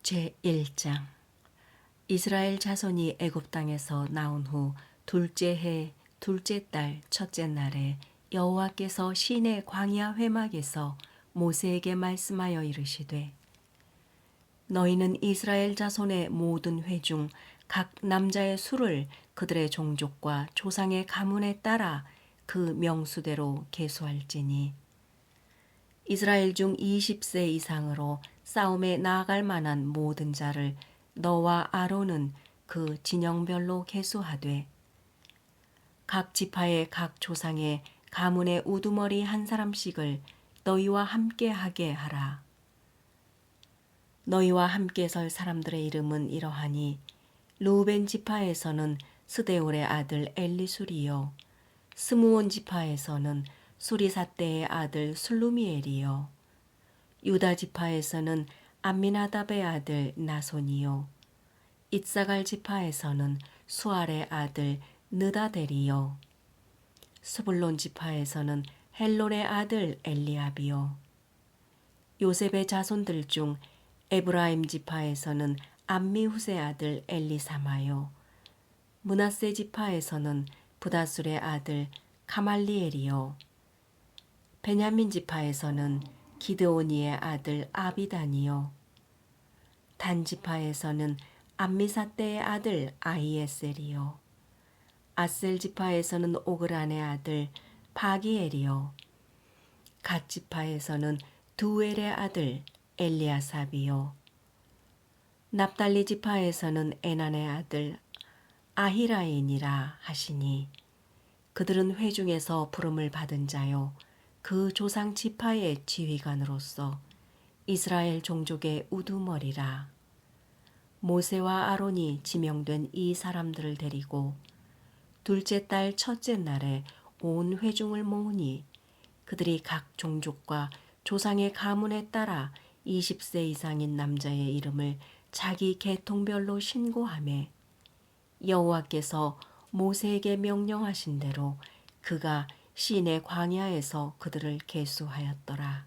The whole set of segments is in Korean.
제1장 이스라엘 자손이 애굽 땅에서 나온 후 둘째 해 둘째 달 첫째 날에 여호와께서 시내 광야 회막에서 모세에게 말씀하여 이르시되 너희는 이스라엘 자손의 모든 회 중 각 남자의 수를 그들의 종족과 조상의 가문에 따라 그 명수대로 계수할지니 이스라엘 중 20세 이상으로 싸움에 나아갈 만한 모든 자를 너와 아론은 그 진영별로 계수하되 각 지파의 각 조상의 가문의 우두머리 한 사람씩을 너희와 함께 하게 하라. 너희와 함께 설 사람들의 이름은 이러하니 루벤 지파에서는 스데울의 아들 엘리술이요 스므온 지파에서는 수리사떼의 아들 슬루미엘이요 유다 지파에서는 암미나답의 아들 나손이요 잇사갈 지파에서는 수알의 아들 느다델이요 스불론 지파에서는 헬론의 아들 엘리압이요 요셉의 자손들 중 에브라임 지파에서는 암미후스의 아들 엘리사마요 므낫세 지파에서는 부다술의 아들 가말리엘이요 베냐민 지파에서는 기드오니의 아들 아비단이요 단 지파에서는 암미사떼의 아들 아히에셀이요 아셀 지파에서는 오그란의 아들 바기엘이요 갓 지파에서는 두엘의 아들 엘리아삽이요 납달리 지파에서는 에난의 아들 아히라인이라 하시니 그들은 회중에서 부름을 받은 자요 그 조상 지파의 지휘관으로서 이스라엘 종족의 우두머리라. 모세와 아론이 지명된 이 사람들을 데리고 둘째 달 첫째 날에 온 회중을 모으니 그들이 각 종족과 조상의 가문에 따라 20세 이상인 남자의 이름을 자기 계통별로 신고하매 여호와께서 모세에게 명령하신 대로 그가 시내 광야에서 그들을 계수하였더라.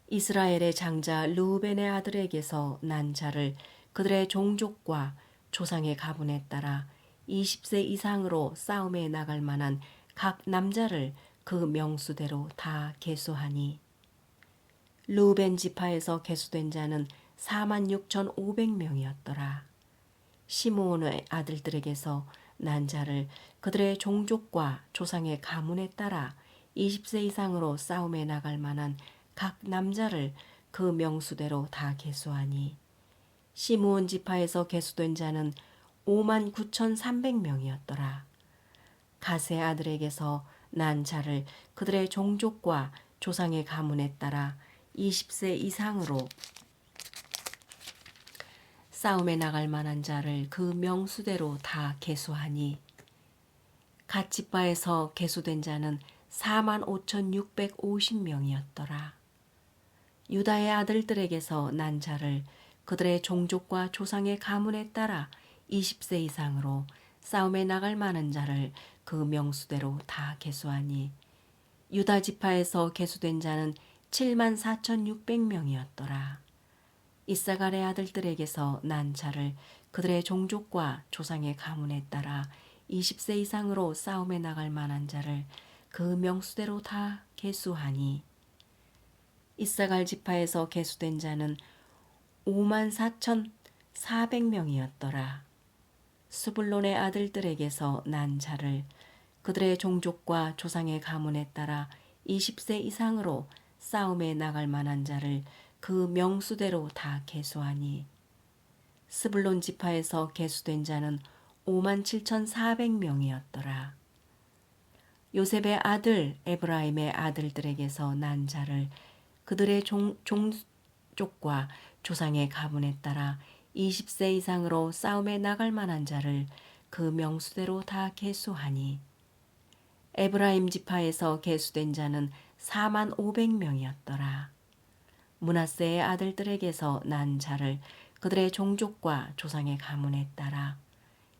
이스라엘의 장자 르우벤의 아들에게서 난 자를 그들의 종족과 조상의 가문에 따라 20세 이상으로 싸움에 나갈 만한 각 남자를 그 명수대로 다 계수하니 르우벤 지파에서 계수된 자는 46,500명이었더라. 시므온의 아들들에게서 난 자를 그들의 종족과 조상의 가문에 따라 20세 이상으로 싸움에 나갈 만한 각 남자를 그 명수대로 다 계수하니 시므온 지파에서 계수된 자는 59,300명이었더라. 갓의 아들에게서 난 자를 그들의 종족과 조상의 가문에 따라 20세 이상으로 싸움에 나갈 만한 자를 그 명수대로 다 계수하니 갓 지파에서 계수된 자는 45,650명이었더라. 유다의 아들들에게서 난 자를 그들의 종족과 조상의 가문에 따라 20세 이상으로 싸움에 나갈 만한 자를 그 명수대로 다 계수하니 유다 지파에서 계수된 자는 74,600명이었더라. 이사갈의 아들들에게서 난 자를 그들의 종족과 조상의 가문에 따라 20세 이상으로 싸움에 나갈 만한 자를 그 명수대로 다 계수하니 이사갈 지파에서 계수된 자는 54,400명이었더라. 스불론의 아들들에게서 난 자를 그들의 종족과 조상의 가문에 따라 20세 이상으로 싸움에 나갈 만한 자를 그 명수대로 다 계수하니 스불론 지파에서 계수된 자는 57,400명이었더라. 요셉의 아들 에브라임의 아들들에게서 난 자를 그들의 종족과 조상의 가문에 따라 20세 이상으로 싸움에 나갈 만한 자를 그 명수대로 다 계수하니 에브라임 지파에서 계수된 자는 45,500명이었더라. 므낫세의 아들들에게서 난 자를 그들의 종족과 조상의 가문에 따라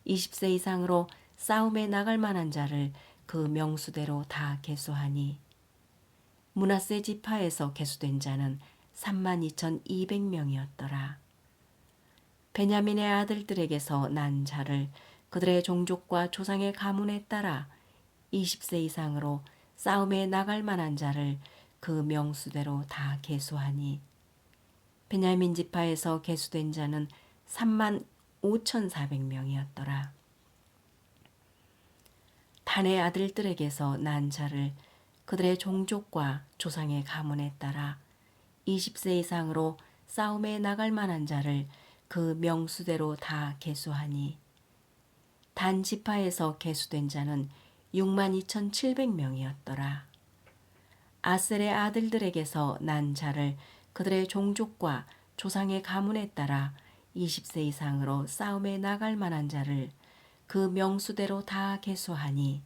20세 이상으로 싸움에 나갈 만한 자를 그 명수대로 다 계수하니 므낫세 지파에서 계수된 자는 32,200명이었더라. 베냐민의 아들들에게서 난 자를 그들의 종족과 조상의 가문에 따라 20세 이상으로 싸움에 나갈 만한 자를 그 명수대로 다 계수하니 베냐민 지파에서 계수된 자는 35,400명이었더라. 단의 아들들에게서 난 자를 그들의 종족과 조상의 가문에 따라 20세 이상으로 싸움에 나갈 만한 자를 그 명수대로 다 계수하니 단 지파에서 계수된 자는 62,700명이었더라. 아셀의 아들들에게서 난 자를 그들의 종족과 조상의 가문에 따라 20세 이상으로 싸움에 나갈 만한 자를 그 명수대로 다 계수하니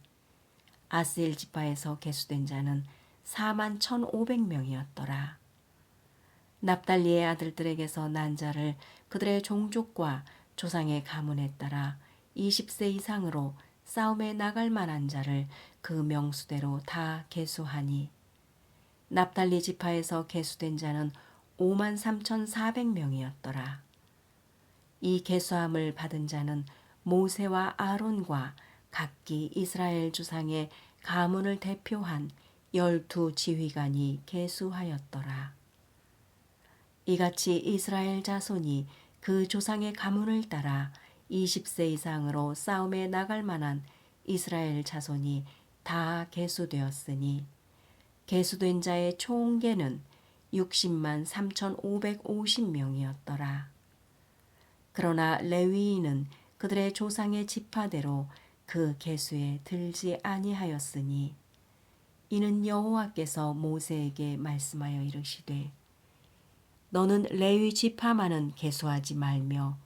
아셀 지파에서 계수된 자는 41,500명이었더라. 납달리의 아들들에게서 난 자를 그들의 종족과 조상의 가문에 따라 20세 이상으로 싸움에 나갈 만한 자를 그 명수대로 다 계수하니 납달리 지파에서 계수된 자는 53,400명이었더라. 이 계수함을 받은 자는 모세와 아론과 각기 이스라엘 주상의 가문을 대표한 12 지휘관이 계수하였더라. 이같이 이스라엘 자손이 그 조상의 가문을 따라 20세 이상으로 싸움에 나갈 만한 이스라엘 자손이 다 계수되었으니 계수된 자의 총계는 60만 3,550명이었더라. 그러나 레위인은 그들의 조상의 지파대로 그 계수에 들지 아니하였으니 이는 여호와께서 모세에게 말씀하여 이르시되 너는 레위 지파만은 계수하지 말며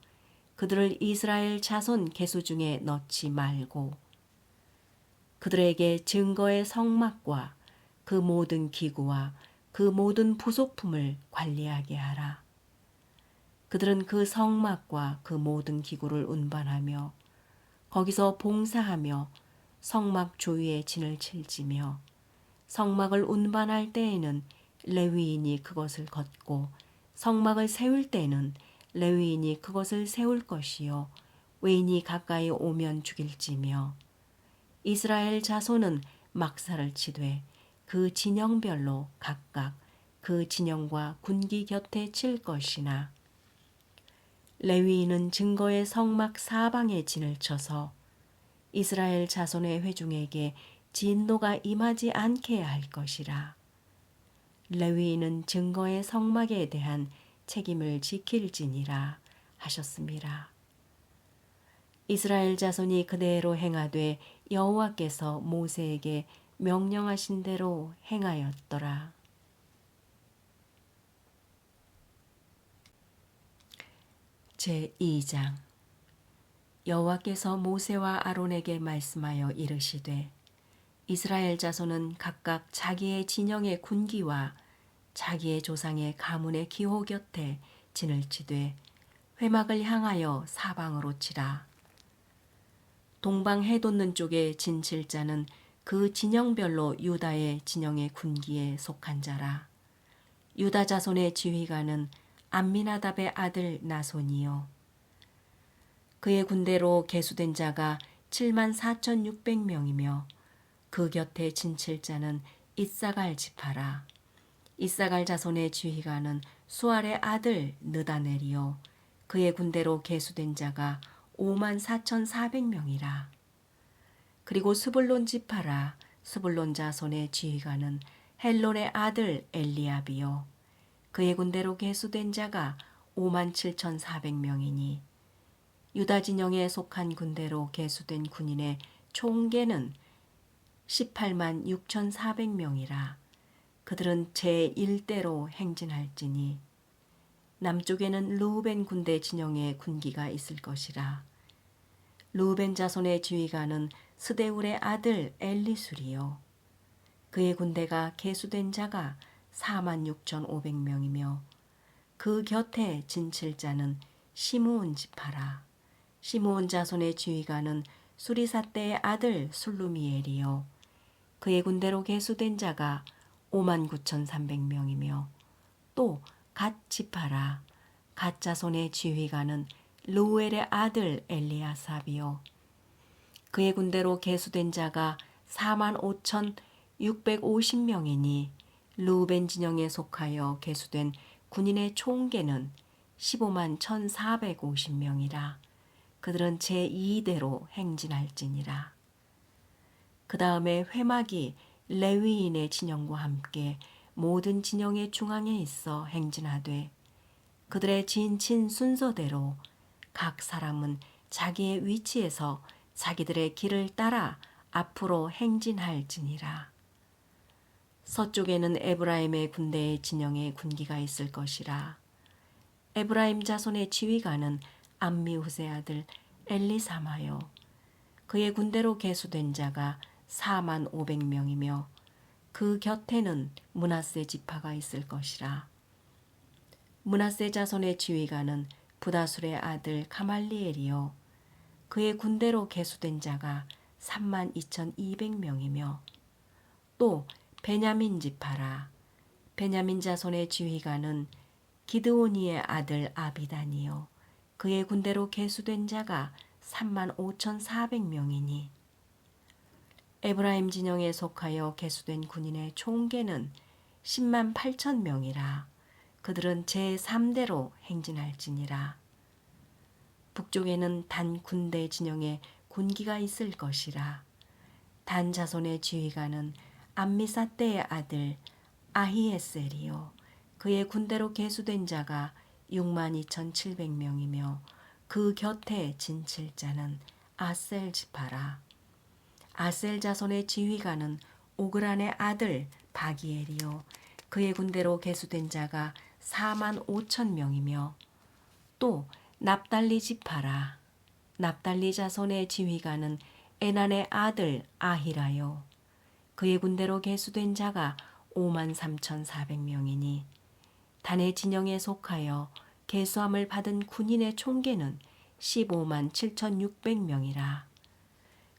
그들을 이스라엘 자손 계수 중에 넣지 말고 그들에게 증거의 성막과 그 모든 기구와 그 모든 부속품을 관리하게 하라. 그들은 그 성막과 그 모든 기구를 운반하며 거기서 봉사하며 성막 조위에 진을 칠지며 성막을 운반할 때에는 레위인이 그것을 걷고 성막을 세울 때에는 레위인이 그것을 세울 것이요 외인이 가까이 오면 죽일지며 이스라엘 자손은 막사를 치되 그 진영별로 각각 그 진영과 군기 곁에 칠 것이나 레위인은 증거의 성막 사방에 진을 쳐서 이스라엘 자손의 회중에게 진노가 임하지 않게 할 것이라. 레위인은 증거의 성막에 대한 책임을 지킬지니라 하셨습니다. 이스라엘 자손이 그대로 행하되 여호와께서 모세에게 명령하신 대로 행하였더라. 제2장 여호와께서 모세와 아론에게 말씀하여 이르시되 이스라엘 자손은 각각 자기의 진영의 군기와 자기의 조상의 가문의 기호 곁에 진을 치되 회막을 향하여 사방으로 치라. 동방 해돋는 쪽에 진 칠 자는 그 진영별로 유다의 진영의 군기에 속한 자라. 유다 자손의 지휘관은 암미나답의 아들 나손이요. 그의 군대로 계수된 자가 74,600명이며 그 곁에 진칠 자는 이사갈 지파라. 이사갈 자손의 지휘관은 수알의 아들 느다넬이요. 그의 군대로 계수된 자가 54,400명이라. 그리고 스불론 지파라. 스불론 자손의 지휘관은 헬론의 아들 엘리압이요. 그의 군대로 계수된 자가 57,400명이니 유다 진영에 속한 군대로 계수된 군인의 총계는 18만 6,400명이라. 그들은 제1대로 행진할지니 남쪽에는 르우벤 군대 진영의 군기가 있을 것이라. 르우벤 자손의 지휘관은 스데울의 아들 엘리술이요. 그의 군대가 계수된 자가 46,500명이며 그 곁에 진칠 자는 시므온 지파라. 시므온 자손의 지휘관은 수리사떼의 아들 술루미엘이요. 그의 군대로 계수된 자가 59,300명이며 또 갓 지파라. 갓 자손의 지휘관은 르우엘의 아들 엘리아삽이요. 그의 군대로 계수된 자가 45,650명이니 르우벤 진영에 속하여 계수된 군인의 총계는 15만 1,450명이라. 그들은 제2대로 행진할지니라. 그 다음에 회막이 레위인의 진영과 함께 모든 진영의 중앙에 있어 행진하되 그들의 진친 순서대로 각 사람은 자기의 위치에서 자기들의 길을 따라 앞으로 행진할지니라. 서쪽에는 에브라임의 군대의 진영에 군기가 있을 것이라. 에브라임 자손의 지휘관은 암미후세 아들 엘리사마요. 그의 군대로 계수된 자가 4만 500명이며 그 곁에는 므낫세 지파가 있을 것이라. 므낫세 자손의 지휘관은 부다술의 아들 가말리엘이요. 그의 군대로 계수된 자가 3만 2,200명이며 또 베냐민 지파라. 베냐민 자손의 지휘관은 기드오니의 아들 아비단이요. 그의 군대로 계수된 자가 3만 5,400명이니 에브라임 진영에 속하여 계수된 군인의 총계는 10만 8천 명이라. 그들은 제3대로 행진할지니라. 북쪽에는 단 군대 진영에 군기가 있을 것이라. 단 자손의 지휘관은 암미사떼의 아들 아히에셀이요. 그의 군대로 계수된 자가 6만 2,700명이며 그 곁에 진칠자는 아셀 지파라. 아셀 자손의 지휘관은 오그란의 아들 바기엘이요. 그의 군대로 계수된 자가 4만 5천 명이며 또 납달리 지파라. 납달리 자손의 지휘관은 에난의 아들 아히라요. 그의 군대로 계수된 자가 5만 3,400명이니 단의 진영에 속하여 계수함을 받은 군인의 총계는 15만 7,600명이라.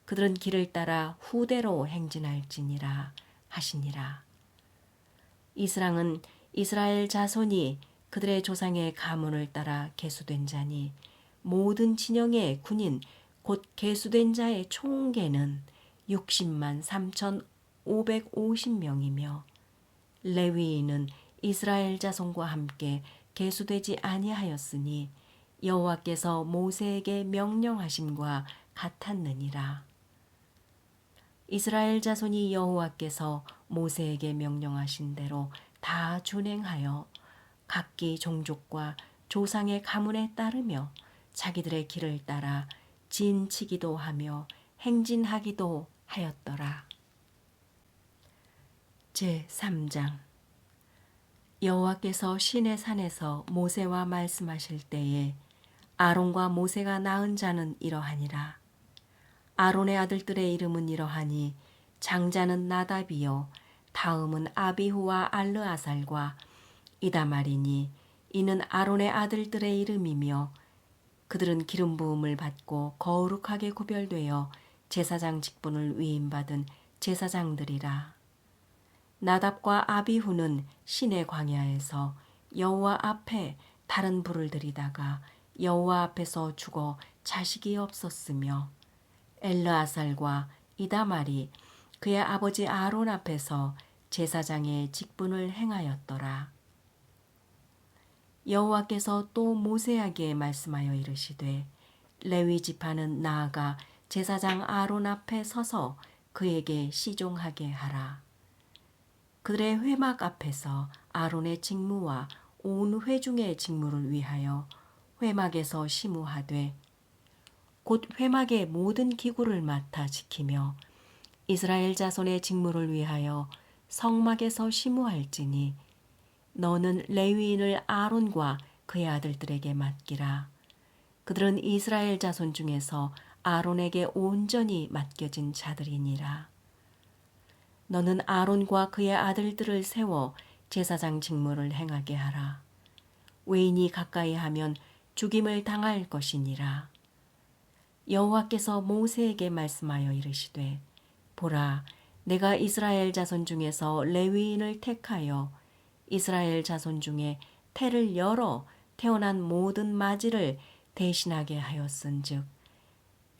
그들은 길을 따라 후대로 행진할지니라 하시니라. 이스랑은 이스라엘 자손이 그들의 조상의 가문을 따라 계수된 자니 모든 진영의 군인 곧 계수된 자의 총계는 60만 3,550명이며 레위인은 이스라엘 자손과 함께 계수되지 아니하였으니 여호와께서 모세에게 명령하심과 같았느니라. 이스라엘 자손이 여호와께서 모세에게 명령하신 대로 다 준행하여 각기 종족과 조상의 가문에 따르며 자기들의 길을 따라 진치기도 하며 행진하기도 하였더라. 제3장. 여호와께서 시내 산에서 모세와 말씀하실 때에 아론과 모세가 낳은 자는 이러하니라. 아론의 아들들의 이름은 이러하니 장자는 나답이요 다음은 아비후와 알르아살과 이다말이니 이는 아론의 아들들의 이름이며 그들은 기름 부음을 받고 거룩하게 구별되어 제사장 직분을 위임받은 제사장들이라. 나답과 아비후는 시내 광야에서 여호와 앞에 다른 불을 들이다가 여호와 앞에서 죽어 자식이 없었으며 엘르아살과 이다말이 그의 아버지 아론 앞에서 제사장의 직분을 행하였더라. 여호와께서 또 모세에게 말씀하여 이르시되 레위 지파는 나아가 제사장 아론 앞에 서서 그에게 시종하게 하라. 그들의 회막 앞에서 아론의 직무와 온 회중의 직무를 위하여 회막에서 시무하되 곧 회막의 모든 기구를 맡아 지키며 이스라엘 자손의 직무를 위하여 성막에서 시무할지니 너는 레위인을 아론과 그의 아들들에게 맡기라. 그들은 이스라엘 자손 중에서 아론에게 온전히 맡겨진 자들이니라. 너는 아론과 그의 아들들을 세워 제사장 직무를 행하게 하라. 외인이 가까이 하면 죽임을 당할 것이니라. 여호와께서 모세에게 말씀하여 이르시되 보라, 내가 이스라엘 자손 중에서 레위인을 택하여 이스라엘 자손 중에 태를 열어 태어난 모든 마지를 대신하게 하였은즉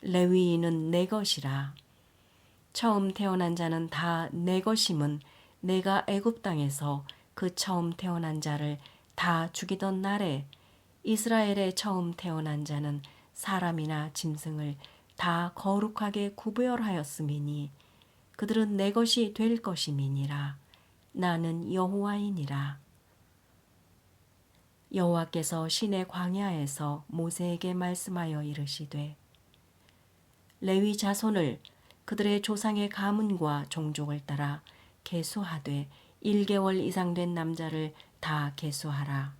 레위인은 내 것이라. 처음 태어난 자는 다 내 것임은 내가 애굽 땅에서 그 처음 태어난 자를 다 죽이던 날에 이스라엘의 처음 태어난 자는 사람이나 짐승을 다 거룩하게 구별하였음이니 그들은 내 것이 될 것임이니라. 나는 여호와이니라. 여호와께서 시내 광야에서 모세에게 말씀하여 이르시되 레위 자손을 그들의 조상의 가문과 종족을 따라 계수하되 1개월 이상 된 남자를 다 계수하라.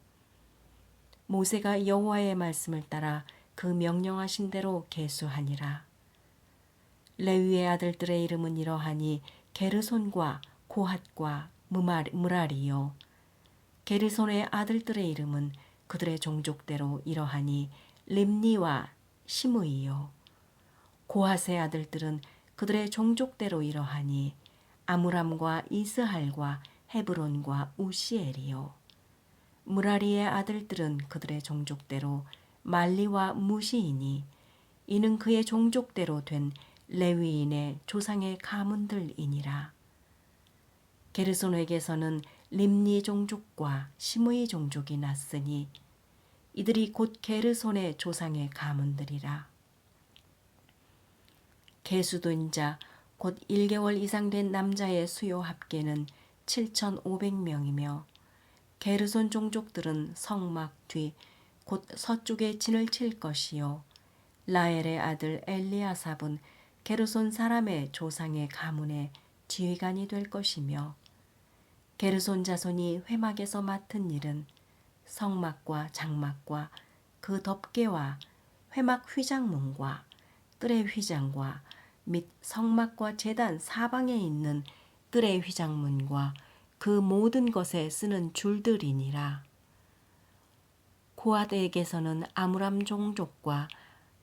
모세가 여호와의 말씀을 따라 그 명령하신 대로 계수하니라. 레위의 아들들의 이름은 이러하니 게르손과 고핫과 무라리요. 게르손의 아들들의 이름은 그들의 종족대로 이러하니 림니와 시므이요. 고핫의 아들들은 그들의 종족대로 이러하니 아므람과 이스할과 헤브론과 우시엘이요. 무라리의 아들들은 그들의 종족대로 말리와 무시이니 이는 그의 종족대로 된 레위인의 조상의 가문들이니라. 게르손에게서는 림니 종족과 시므이 종족이 났으니 이들이 곧 게르손의 조상의 가문들이라. 계수된 자 곧 1개월 이상 된 남자의 수요 합계는 7,500명이며 게르손 종족들은 성막 뒤 곧 서쪽에 진을 칠 것이요 라엘의 아들 엘리아삽은 게르손 사람의 조상의 가문의 지휘관이 될 것이며 게르손 자손이 회막에서 맡은 일은 성막과 장막과 그 덮개와 회막 휘장문과 뜰의 휘장과 및 성막과 제단 사방에 있는 뜰의 휘장문과 그 모든 것에 쓰는 줄들이니라. 고핫에게서는 아므람 종족과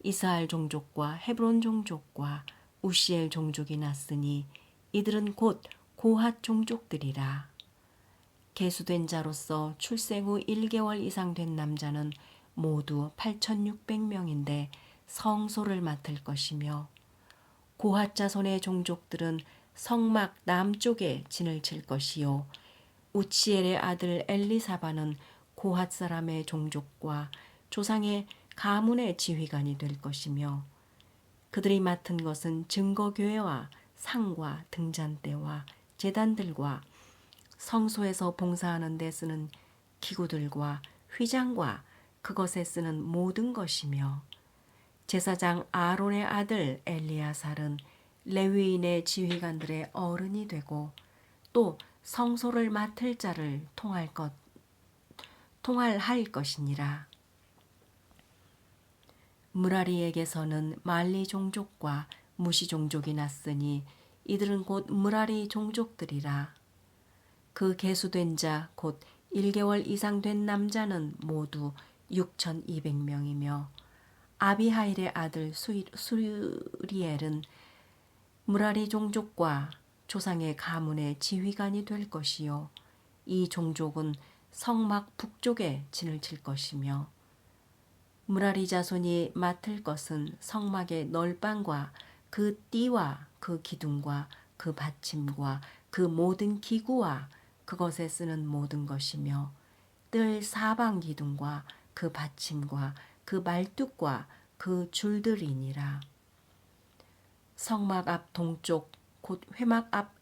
이스할 종족과 헤브론 종족과 우시엘 종족이 났으니 이들은 곧 고핫 종족들이라. 계수된 자로서 출생 후 1개월 이상 된 남자는 모두 8,600명인데 성소를 맡을 것이며 고핫 자손의 종족들은 성막 남쪽에 진을 칠 것이요 우치엘의 아들 엘리사바는 고핫 사람의 종족과 조상의 가문의 지휘관이 될 것이며 그들이 맡은 것은 증거교회와 상과 등잔대와 제단들과 성소에서 봉사하는 데 쓰는 기구들과 휘장과 그것에 쓰는 모든 것이며 제사장 아론의 아들 엘리야살은 레위인의 지휘관들의 어른이 되고 또 성소를 맡을 자를 통할할 것이니라. 무라리에게서는 말리 종족과 무시 종족이 났으니 이들은 곧 무라리 종족들이라. 그 계수된 자 곧 1개월 이상 된 남자는 모두 6,200명이며 아비하일의 아들 수리엘은 무라리 종족과 조상의 가문의 지휘관이 될 것이요 이 종족은 성막 북쪽에 진을 칠 것이며 무라리 자손이 맡을 것은 성막의 널방과 그 띠와 그 기둥과 그 받침과 그 모든 기구와 그것에 쓰는 모든 것이며 뜰 사방 기둥과 그 받침과 그 말뚝과 그 줄들이니라. 성막 앞 동쪽 곧 회막 앞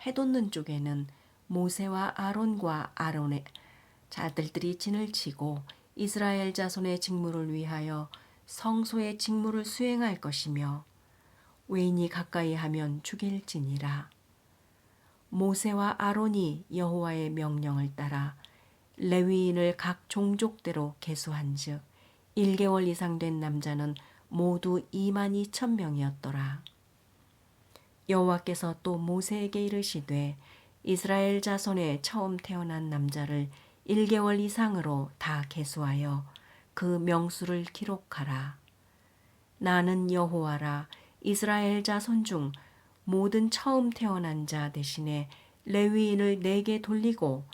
해돋는 쪽에는 모세와 아론과 아론의 자들들이 진을 치고 이스라엘 자손의 직무를 위하여 성소의 직무를 수행할 것이며 외인이 가까이 하면 죽일지니라. 모세와 아론이 여호와의 명령을 따라 레위인을 각 종족대로 계수한즉 1개월 이상 된 남자는 모두 22,000명이었더라. 여호와께서 또 모세에게 이르시되 이스라엘 자손의 처음 태어난 남자를 1개월 이상으로 다 계수하여 그 명수를 기록하라. 나는 여호와라. 이스라엘 자손 중 모든 처음 태어난 자 대신에 레위인을 내게 돌리고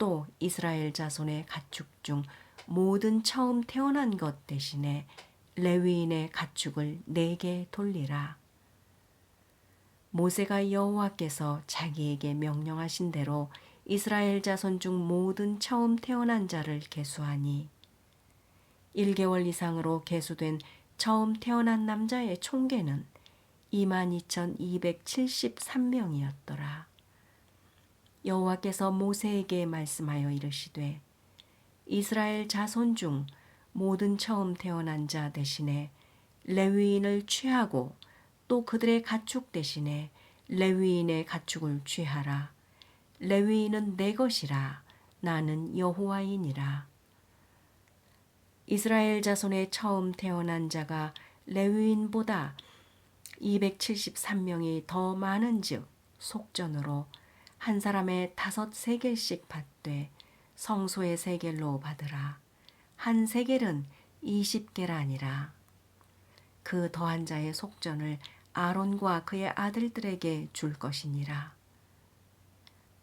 또 이스라엘 자손의 가축 중 모든 처음 태어난 것 대신에 레위인의 가축을 내게 돌리라. 모세가 여호와께서 자기에게 명령하신 대로 이스라엘 자손 중 모든 처음 태어난 자를 계수하니 1개월 이상으로 계수된 처음 태어난 남자의 총계는 22,273명이었더라. 여호와께서 모세에게 말씀하여 이르시되 이스라엘 자손 중 모든 처음 태어난 자 대신에 레위인을 취하고 또 그들의 가축 대신에 레위인의 가축을 취하라. 레위인은 내 것이라. 나는 여호와이니라. 이스라엘 자손의 처음 태어난 자가 레위인보다 273명이 더 많은즉 속전으로 한 사람의 5세겔씩 받되 성소의 세겔로 받으라. 한 세겔은 20게라니라. 그 더한 자의 속전을 아론과 그의 아들들에게 줄 것이니라.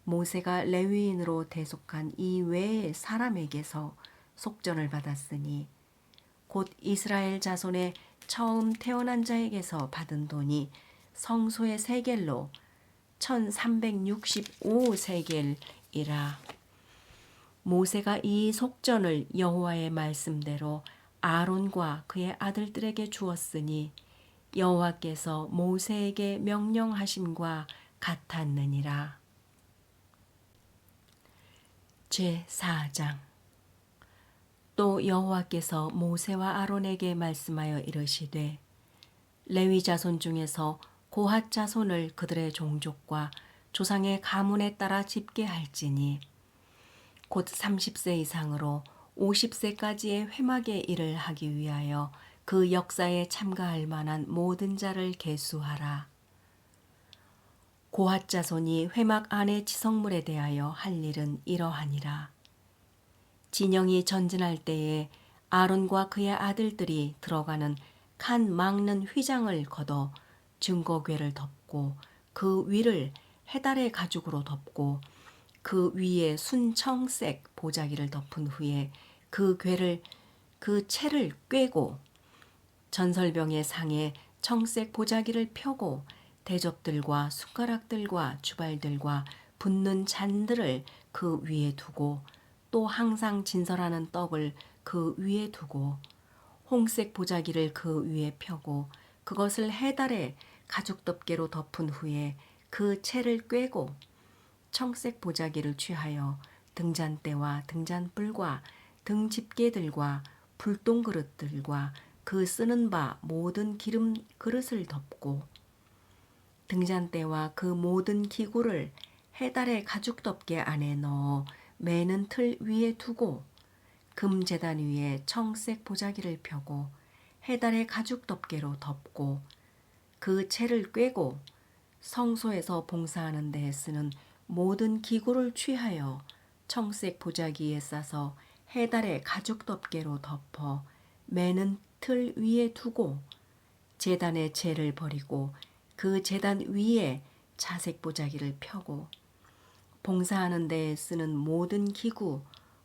모세가 레위인으로 대속한 이 외의 사람에게서 속전을 받았으니 곧 이스라엘 자손의 처음 태어난 자에게서 받은 돈이 성소의 세겔로 1365세겔이라. 모세가 이 속전을 여호와의 말씀대로 아론과 그의 아들들에게 주었으니 여호와께서 모세에게 명령하심과 같았느니라. 제4장. 또 여호와께서 모세와 아론에게 말씀하여 이르시되 레위 자손 중에서 고핫 자손을 그들의 종족과 조상의 가문에 따라 집계할지니 곧 30세 이상으로 50세까지의 회막의 일을 하기 위하여 그 역사에 참가할 만한 모든 자를 계수하라. 고핫 자손이 회막 안의 지성물에 대하여 할 일은 이러하니라. 진영이 전진할 때에 아론과 그의 아들들이 들어가는 칸 막는 휘장을 걷어 증거궤를 덮고 그 위를 해달의 가죽으로 덮고 그 위에 순청색 보자기를 덮은 후에 그 궤를 그 채를 꿰고 전설병의 상에 청색 보자기를 펴고 대접들과 숟가락들과 주발들과 붓는 잔들을 그 위에 두고 또 항상 진설하는 떡을 그 위에 두고 홍색 보자기를 그 위에 펴고 그것을 해달에 가죽 덮개로 덮은 후에 그 채를 꿰고 청색 보자기를 취하여 등잔대와 등잔불과 등집게들과 불똥그릇들과 그 쓰는 바 모든 기름 그릇을 덮고 등잔대와 그 모든 기구를 해달의 가죽 덮개 안에 넣어 매는 틀 위에 두고 금제단 위에 청색 보자기를 펴고 해달의 가죽 덮개로 덮고 그 채를 꿰고 성소에서 봉사하는 데에 쓰는 모든 기구를 취하여 청색 보자기에 싸서 해달의 가죽 덮개로 덮어 매는 틀 위에 두고 제단의 채를 버리고 그 제단 위에 자색 보자기를 펴고 봉사하는 데에 쓰는 모든 기구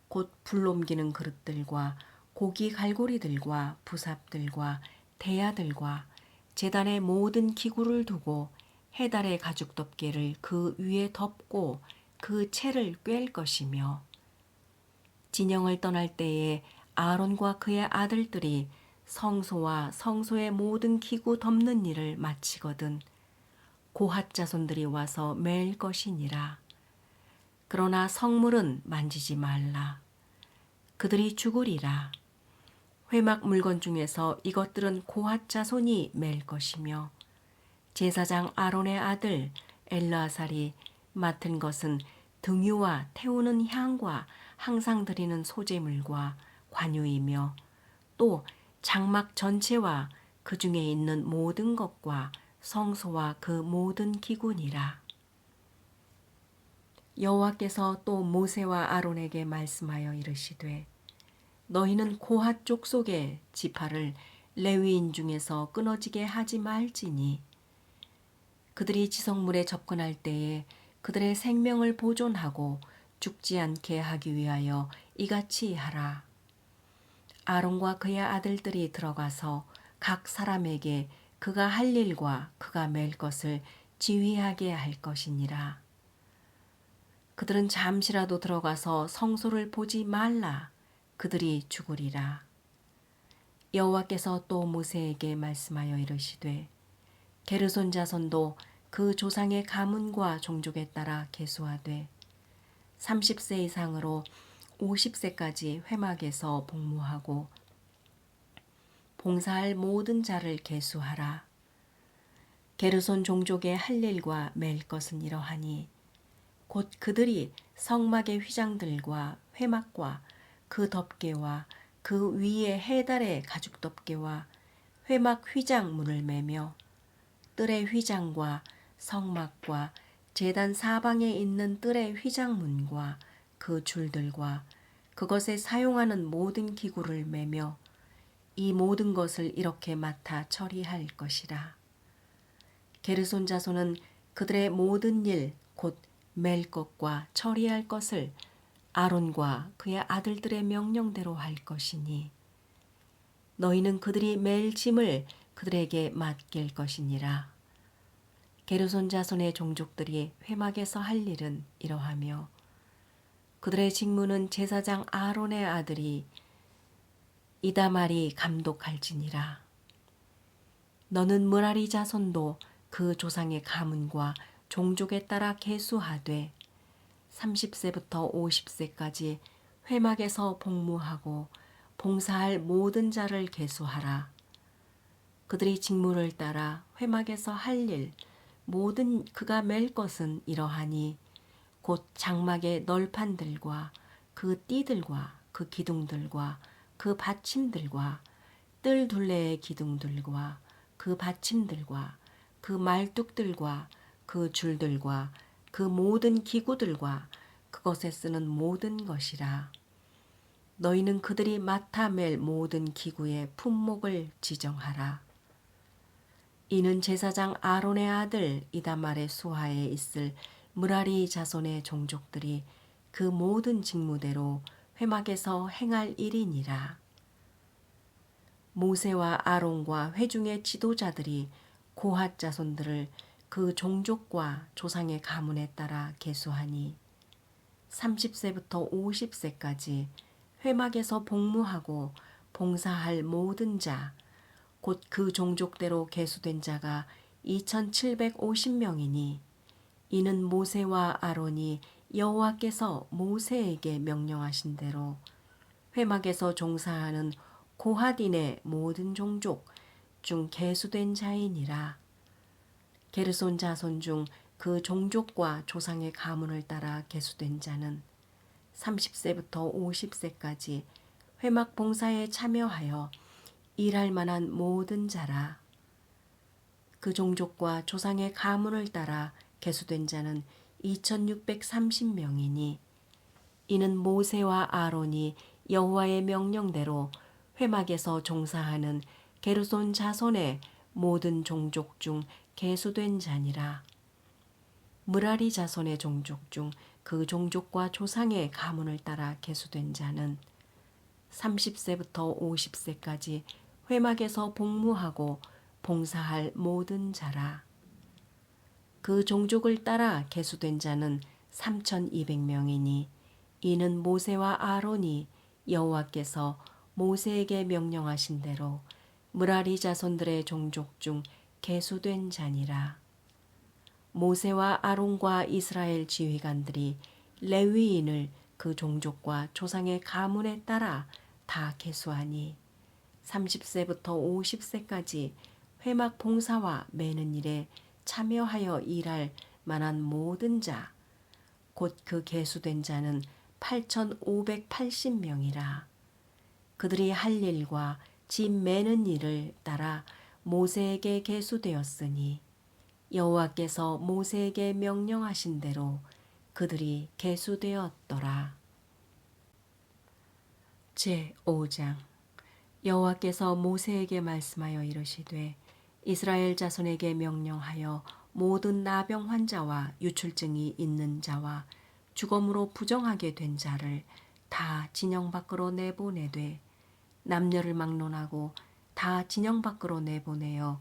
곧 불 옮기는 그릇들과 고기 갈고리들과 부삽들과 대야들과 제단의 모든 기구를 두고 해달의 가죽 덮개를 그 위에 덮고 그 채를 꿰일 것이며 진영을 떠날 때에 아론과 그의 아들들이 성소와 성소의 모든 기구 덮는 일을 마치거든 고핫 자손들이 와서 매일 것이니라. 그러나 성물은 만지지 말라. 그들이 죽으리라. 회막 물건 중에서 이것들은 고핫 자손이 맬 것이며 제사장 아론의 아들 엘르아살이 맡은 것은 등유와 태우는 향과 항상 드리는 소제물과 관유이며 또 장막 전체와 그 중에 있는 모든 것과 성소와 그 모든 기구니라. 여호와께서 또 모세와 아론에게 말씀하여 이르시되 너희는 고핫 족속의 지파를 레위인 중에서 끊어지게 하지 말지니 그들이 지성물에 접근할 때에 그들의 생명을 보존하고 죽지 않게 하기 위하여 이같이 하라. 아론과 그의 아들들이 들어가서 각 사람에게 그가 할 일과 그가 맬 것을 지휘하게 할 것이니라. 그들은 잠시라도 들어가서 성소를 보지 말라. 그들이 죽으리라. 여호와께서 또 모세에게 말씀하여 이르시되 게르손 자손도 그 조상의 가문과 종족에 따라 계수하되 30세 이상으로 50세까지 회막에서 복무하고 봉사할 모든 자를 계수하라. 게르손 종족의 할 일과 맬 것은 이러하니 곧 그들이 성막의 휘장들과 회막과 그 덮개와 그 위에 해달의 가죽 덮개와 회막 휘장문을 매며 뜰의 휘장과 성막과 제단 사방에 있는 뜰의 휘장문과 그 줄들과 그것에 사용하는 모든 기구를 매며 이 모든 것을 이렇게 맡아 처리할 것이라. 게르손 자손은 그들의 모든 일 곧 맬 것과 처리할 것을 아론과 그의 아들들의 명령대로 할 것이니 너희는 그들이 맬 짐을 그들에게 맡길 것이니라. 게르손 자손의 종족들이 회막에서 할 일은 이러하며 그들의 직무는 제사장 아론의 아들이 이다말이 감독할지니라. 너는 므라리 자손도 그 조상의 가문과 종족에 따라 계수하되 30세부터 50세까지 회막에서 복무하고 봉사할 모든 자를 계수하라. 그들이 직무를 따라 회막에서 할 일 모든 그가 맬 것은 이러하니 곧 장막의 널판들과 그 띠들과 그 기둥들과 그 받침들과 뜰 둘레의 기둥들과 그 받침들과 그 말뚝들과 그 줄들과 그 모든 기구들과 그것에 쓰는 모든 것이라. 너희는 그들이 맡아 맬 모든 기구의 품목을 지정하라. 이는 제사장 아론의 아들 이다말의 수하에 있을 므라리 자손의 종족들이 그 모든 직무대로 회막에서 행할 일이니라. 모세와 아론과 회중의 지도자들이 고핫 자손들을 그 종족과 조상의 가문에 따라 계수하니 30세부터 50세까지 회막에서 복무하고 봉사할 모든 자 곧 그 종족대로 계수된 자가 2750명이니 이는 모세와 아론이 여호와께서 모세에게 명령하신 대로 회막에서 종사하는 고핫인의 모든 종족 중 계수된 자이니라. 게르손 자손 중 그 종족과 조상의 가문을 따라 계수된 자는 30세부터 50세까지 회막 봉사에 참여하여 일할 만한 모든 자라. 그 종족과 조상의 가문을 따라 계수된 자는 2630명이니 이는 모세와 아론이 여호와의 명령대로 회막에서 종사하는 게르손 자손의 모든 종족 중 계수된 자니라. 므라리 자손의 종족 중 그 종족과 조상의 가문을 따라 계수된 자는 30세부터 50세까지 회막에서 복무하고 봉사할 모든 자라. 그 종족을 따라 계수된 자는 3200명이니 이는 모세와 아론이 여호와께서 모세에게 명령하신 대로 므라리 자손들의 종족 중 계수된 자니라. 모세와 아론과 이스라엘 지휘관들이 레위인을 그 종족과 조상의 가문에 따라 다 계수하니 30세부터 50세까지 회막 봉사와 매는 일에 참여하여 일할 만한 모든 자, 곧 그 계수된 자는 8580명이라. 그들이 할 일과 집 매는 일을 따라 모세에게 계수되었으니 여호와께서 모세에게 명령하신 대로 그들이 계수되었더라. 제5장 여호와께서 모세에게 말씀하여 이르시되 이스라엘 자손에게 명령하여 모든 나병 환자와 유출증이 있는 자와 주검으로 부정하게 된 자를 다 진영 밖으로 내보내되 남녀를 막론하고 다 진영 밖으로 내보내어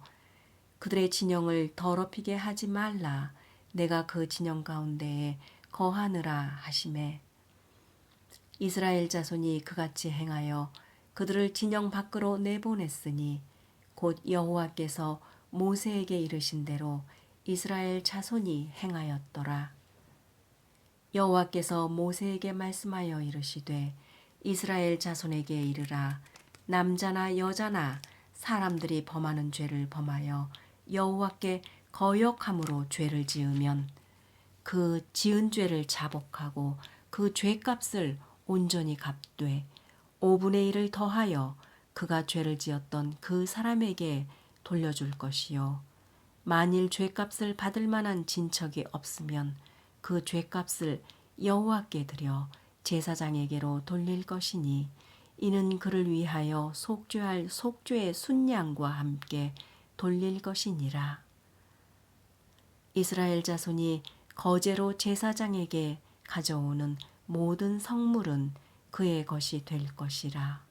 그들의 진영을 더럽히게 하지 말라. 내가 그 진영 가운데에 거하느라 하시매 이스라엘 자손이 그같이 행하여 그들을 진영 밖으로 내보냈으니 곧 여호와께서 모세에게 이르신 대로 이스라엘 자손이 행하였더라. 여호와께서 모세에게 말씀하여 이르시되 이스라엘 자손에게 이르라. 남자나 여자나 사람들이 범하는 죄를 범하여 여호와께 거역함으로 죄를 지으면 그 지은 죄를 자복하고 그 죄값을 온전히 갚되 5분의 1을 더하여 그가 죄를 지었던 그 사람에게 돌려줄 것이요 만일 죄값을 받을 만한 진척이 없으면 그 죄값을 여호와께 드려 제사장에게로 돌릴 것이니 이는 그를 위하여 속죄할 속죄의 순양과 함께 돌릴 것이니라. 이스라엘 자손이 거제로 제사장에게 가져오는 모든 성물은 그의 것이 될 것이라.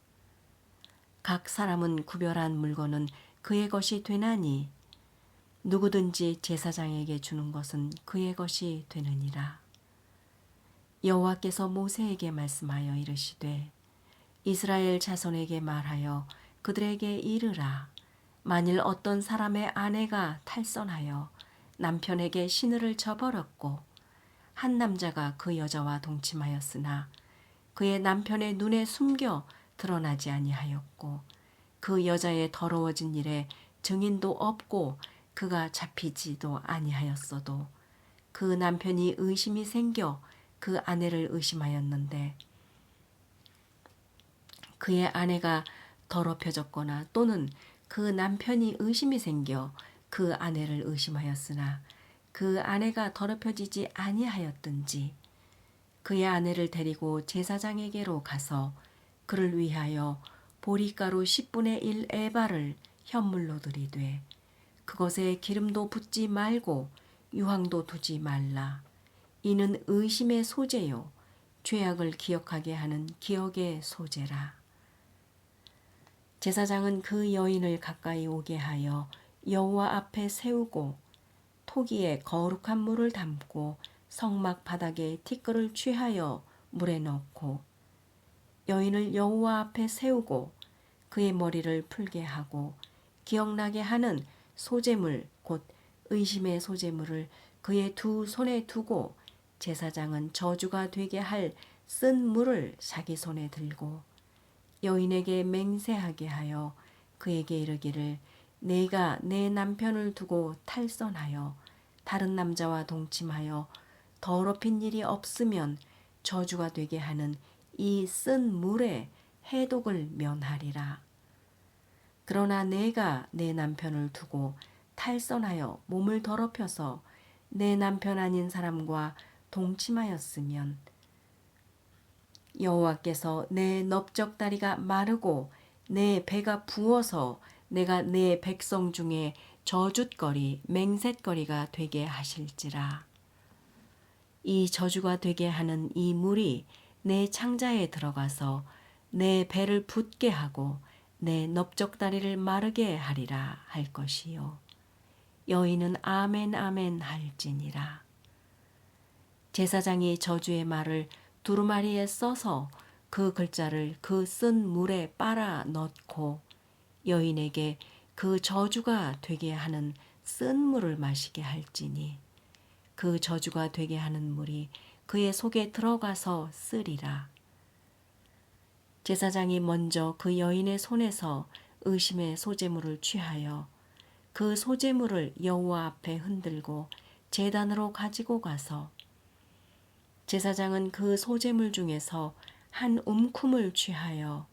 각 사람은 구별한 물건은 그의 것이 되나니 누구든지 제사장에게 주는 것은 그의 것이 되느니라. 여호와께서 모세에게 말씀하여 이르시되 이스라엘 자손에게 말하여 그들에게 이르라. 만일 어떤 사람의 아내가 탈선하여 남편에게 시누를 저버렸고 한 남자가 그 여자와 동침하였으나 그의 남편의 눈에 숨겨 드러나지 아니하였고 그 여자의 더러워진 일에 증인도 없고 그가 잡히지도 아니하였어도 그 남편이 의심이 생겨 그 아내를 의심하였는데 그의 아내가 더럽혀졌거나 또는 그 남편이 의심이 생겨 그 아내를 의심하였으나 그 아내가 더럽혀지지 아니하였든지 그의 아내를 데리고 제사장에게로 가서 그를 위하여 보리가루 10분의 1 에바를 현물로 드리되 그것에 기름도 붓지 말고 유황도 두지 말라. 이는 의심의 소재요 죄악을 기억하게 하는 기억의 소재라. 제사장은 그 여인을 가까이 오게 하여 여호와 앞에 세우고 토기에 거룩한 물을 담고 성막 바닥에 티끌을 취하여 물에 넣고 여인을 여호와 앞에 세우고 그의 머리를 풀게 하고 기억나게 하는 소재물 곧 의심의 소재물을 그의 두 손에 두고 제사장은 저주가 되게 할 쓴 물을 자기 손에 들고 여인에게 맹세하게 하여 그에게 이르기를 내가 내 남편을 두고 탈선하여 다른 남자와 동침하여 더럽힌 일이 없으면 저주가 되게 하는 이 쓴 물에 해독을 면하리라. 그러나 내가 내 남편을 두고 탈선하여 몸을 더럽혀서 내 남편 아닌 사람과 동침하였으면 여호와께서 내 넓적다리가 마르고 내 배가 부어서 내가 내 백성 중에 저윳거리 맹셋거리가 되게 하실지라. 이 저주가 되게 하는 이 물이 내 창자에 들어가서 내 배를 붓게 하고 내 넓적다리를 마르게 하리라 할 것이요 여인은 아멘 아멘 할지니라. 제사장이 저주의 말을 두루마리에 써서 그 글자를 그 쓴 물에 빨아 넣고 여인에게 그 저주가 되게 하는 쓴 물을 마시게 할지니 그 저주가 되게 하는 물이 그의 속에 들어가서 쓰리라. 제사장이 먼저 그 여인의 손에서 의심의 소재물을 취하여 그 소재물을 여호와 앞에 흔들고 제단으로 가지고 가서 제사장은 그 소재물 중에서 한 움큼을 취하여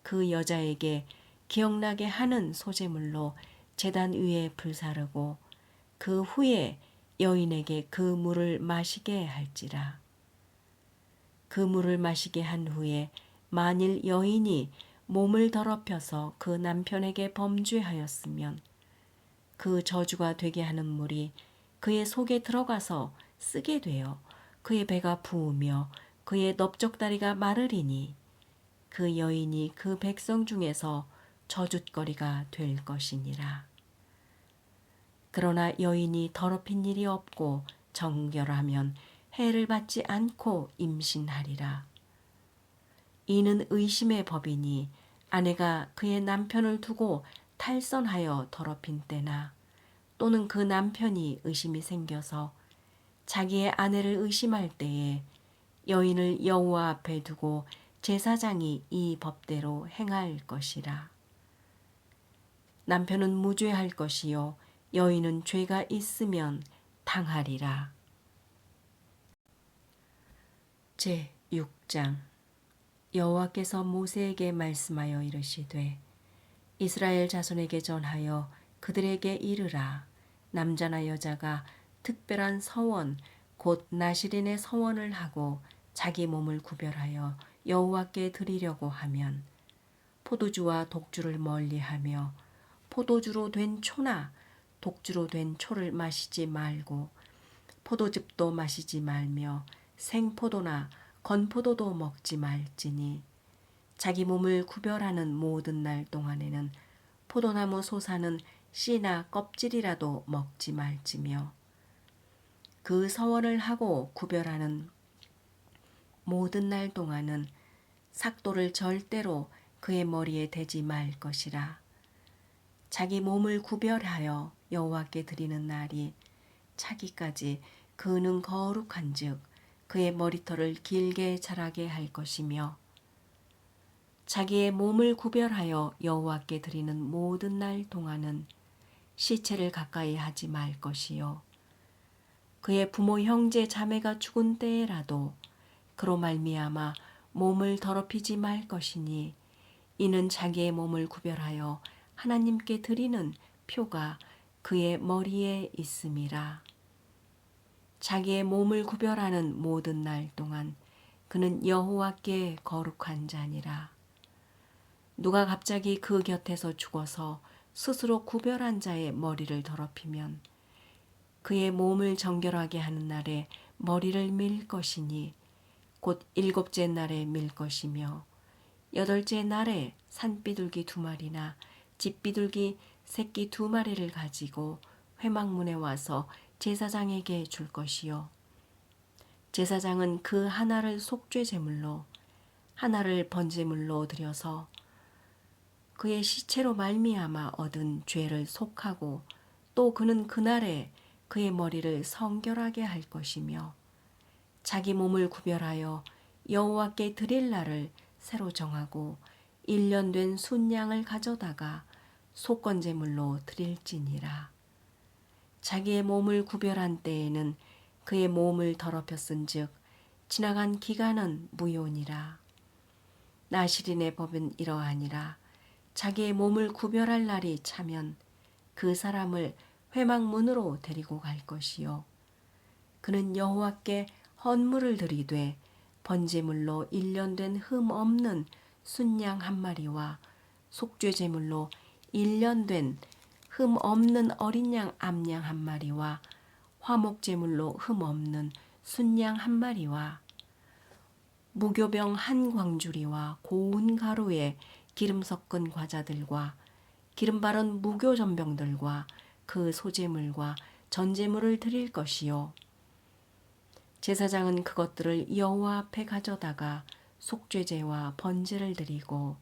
그 여자에게 기억나게 하는 소재물로 제단 위에 불사르고 그 후에 여인에게 그 물을 마시게 할지라. 그 물을 마시게 한 후에 만일 여인이 몸을 더럽혀서 그 남편에게 범죄하였으면 그 저주가 되게 하는 물이 그의 속에 들어가서 쓰게 되어 그의 배가 부으며 그의 넓적다리가 마르리니 그 여인이 그 백성 중에서 저주거리가 될 것이니라. 그러나 여인이 더럽힌 일이 없고 정결하면 해를 받지 않고 임신하리라. 이는 의심의 법이니 아내가 그의 남편을 두고 탈선하여 더럽힌 때나 또는 그 남편이 의심이 생겨서 자기의 아내를 의심할 때에 여인을 여호와 앞에 두고 제사장이 이 법대로 행할 것이라. 남편은 무죄할 것이요 여인은 죄가 있으면 당하리라. 제6장. 여호와께서 모세에게 말씀하여 이르시되 이스라엘 자손에게 전하여 그들에게 이르라. 남자나 여자가 특별한 서원 곧 나실인의 서원을 하고 자기 몸을 구별하여 여호와께 드리려고 하면 포도주와 독주를 멀리하며 포도주로 된 초나 독주로 된 초를 마시지 말고 포도즙도 마시지 말며 생포도나 건포도도 먹지 말지니 자기 몸을 구별하는 모든 날 동안에는 포도나무 솟아는 씨나 껍질이라도 먹지 말지며 그 서원을 하고 구별하는 모든 날 동안은 삭도를 절대로 그의 머리에 대지 말 것이라. 자기 몸을 구별하여 여호와께 드리는 날이 차기까지 그는 거룩한즉 그의 머리털을 길게 자라게 할 것이며 자기의 몸을 구별하여 여호와께 드리는 모든 날 동안은 시체를 가까이 하지 말 것이요 그의 부모 형제 자매가 죽은 때에라도 그로 말미암아 몸을 더럽히지 말 것이니 이는 자기의 몸을 구별하여 하나님께 드리는 표가 그의 머리에 있음이라. 자기의 몸을 구별하는 모든 날 동안 그는 여호와께 거룩한 자니라. 누가 갑자기 그 곁에서 죽어서 스스로 구별한 자의 머리를 더럽히면 그의 몸을 정결하게 하는 날에 머리를 밀 것이니 곧 7째 날에 밀 것이며 8째 날에 산비둘기 2마리나 집비둘기 새끼 2마리를 가지고 회막문에 와서 제사장에게 줄 것이요 제사장은 그 하나를 속죄 제물로 하나를 번제물로 드려서 그의 시체로 말미암아 얻은 죄를 속하고 또 그는 그날에 그의 머리를 성결하게 할 것이며 자기 몸을 구별하여 여호와께 드릴 날을 새로 정하고 1년 된 순양을 가져다가 속건제물로 드릴지니라. 자기의 몸을 구별한 때에는 그의 몸을 더럽혔은즉 지나간 기간은 무효니라. 나실인의 법은 이러하니라. 자기의 몸을 구별할 날이 차면 그 사람을 회막문으로 데리고 갈 것이요 그는 여호와께 헌물을 드리되 번제물로 1년 된 흠 없는 순양 1마리와 속죄제물로 1년 된 흠 없는 어린 양 암양 1마리와 화목제물로 흠 없는 순양 1마리와 무교병 1광주리와 고운 가루에 기름 섞은 과자들과 기름 바른 무교전병들과 그 소제물과 전제물을 드릴 것이요 제사장은 그것들을 여호와 앞에 가져다가 속죄제와 번제를 드리고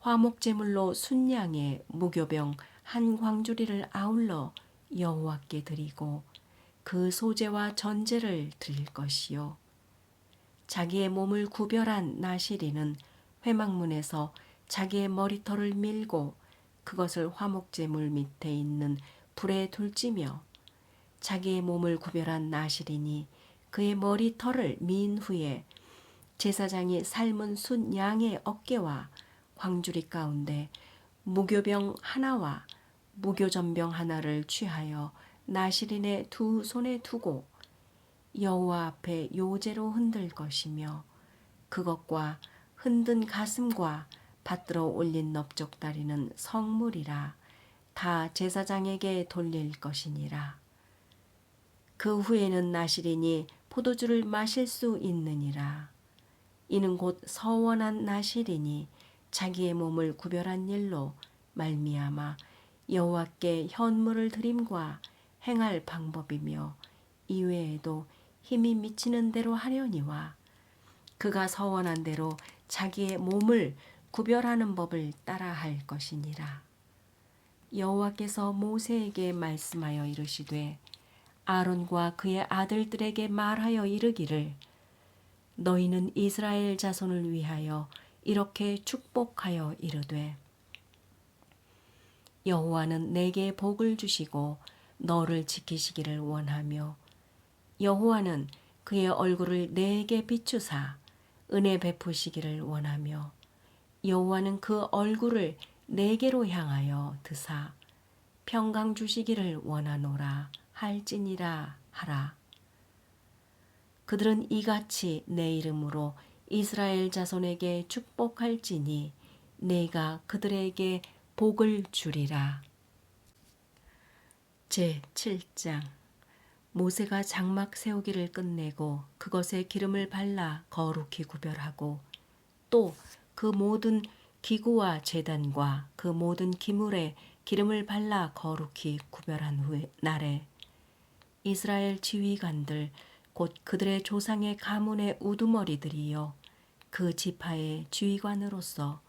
화목제물로 순양의 무교병 1광주리를 아울러 여호와께 드리고 그 소제와 전제를 드릴 것이요 자기의 몸을 구별한 나실인은 회막문에서 자기의 머리털을 밀고 그것을 화목제물 밑에 있는 불에 둘지며 자기의 몸을 구별한 나실인이 그의 머리털을 민 후에 제사장이 삶은 순 양의 어깨와 광주리 가운데 무교병 하나와 무교전병 하나를 취하여 나실인의 2 손에 두고 여호와 앞에 요제로 흔들 것이며 그것과 흔든 가슴과 받들어 올린 넓적다리는 성물이라 다 제사장에게 돌릴 것이니라. 그 후에는 나실이니 포도주를 마실 수 있느니라. 이는 곧 서원한 나실이니 자기의 몸을 구별한 일로 말미암아 여호와께 현물을 드림과 행할 방법이며 이외에도 힘이 미치는 대로 하려니와 그가 서원한 대로 자기의 몸을 구별하는 법을 따라할 것이니라. 여호와께서 모세에게 말씀하여 이르시되 아론과 그의 아들들에게 말하여 이르기를 너희는 이스라엘 자손을 위하여 이렇게 축복하여 이르되 여호와는 내게 복을 주시고 너를 지키시기를 원하며 여호와는 그의 얼굴을 내게 비추사 은혜 베푸시기를 원하며 여호와는 그 얼굴을 내게로 향하여 드사 평강 주시기를 원하노라 할지니라 하라. 그들은 이같이 내 이름으로 이스라엘 자손에게 축복할지니 내가 그들에게 복을 주리라. 제7장 모세가 장막 세우기를 끝내고 그것에 기름을 발라 거룩히 구별하고 또 그 모든 기구와 제단과 그 모든 기물에 기름을 발라 거룩히 구별한 후에 날에 이스라엘 지휘관들 곧 그들의 조상의 가문의 우두머리들이여 그 지파의 지휘관으로서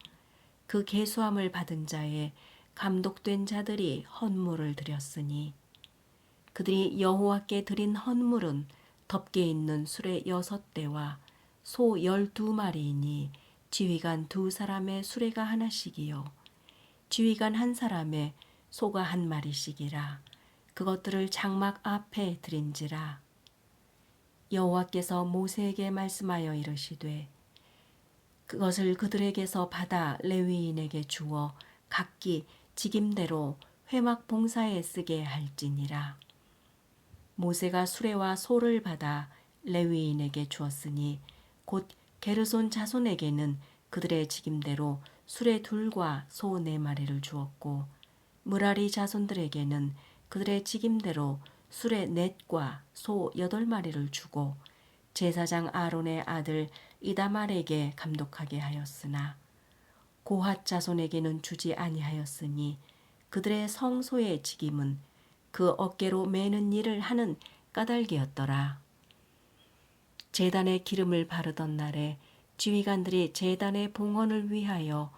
그 계수함을 받은 자의 감독된 자들이 헌물을 드렸으니 그들이 여호와께 드린 헌물은 덮개 있는 수레 6대와 소 12마리이니 지휘관 2사람의 수레가 하나씩이요 지휘관 1사람의 소가 1마리씩이라 그것들을 장막 앞에 드린지라. 여호와께서 모세에게 말씀하여 이르시되 그것을 그들에게서 받아 레위인에게 주어 각기 직임대로 회막 봉사에 쓰게 할지니라. 모세가 수레와 소를 받아 레위인에게 주었으니 곧 게르손 자손에게는 그들의 직임대로 수레 2과 소 4마리를 주었고 므라리 자손들에게는 그들의 직임대로 수레 4과 소 8마리를 주고 제사장 아론의 아들 이다말에게 감독하게 하였으나 고핫 자손에게는 주지 아니하였으니 그들의 성소의 직임은 그 어깨로 매는 일을 하는 까닭이었더라. 제단에 기름을 바르던 날에 지휘관들이 제단의 봉헌을 위하여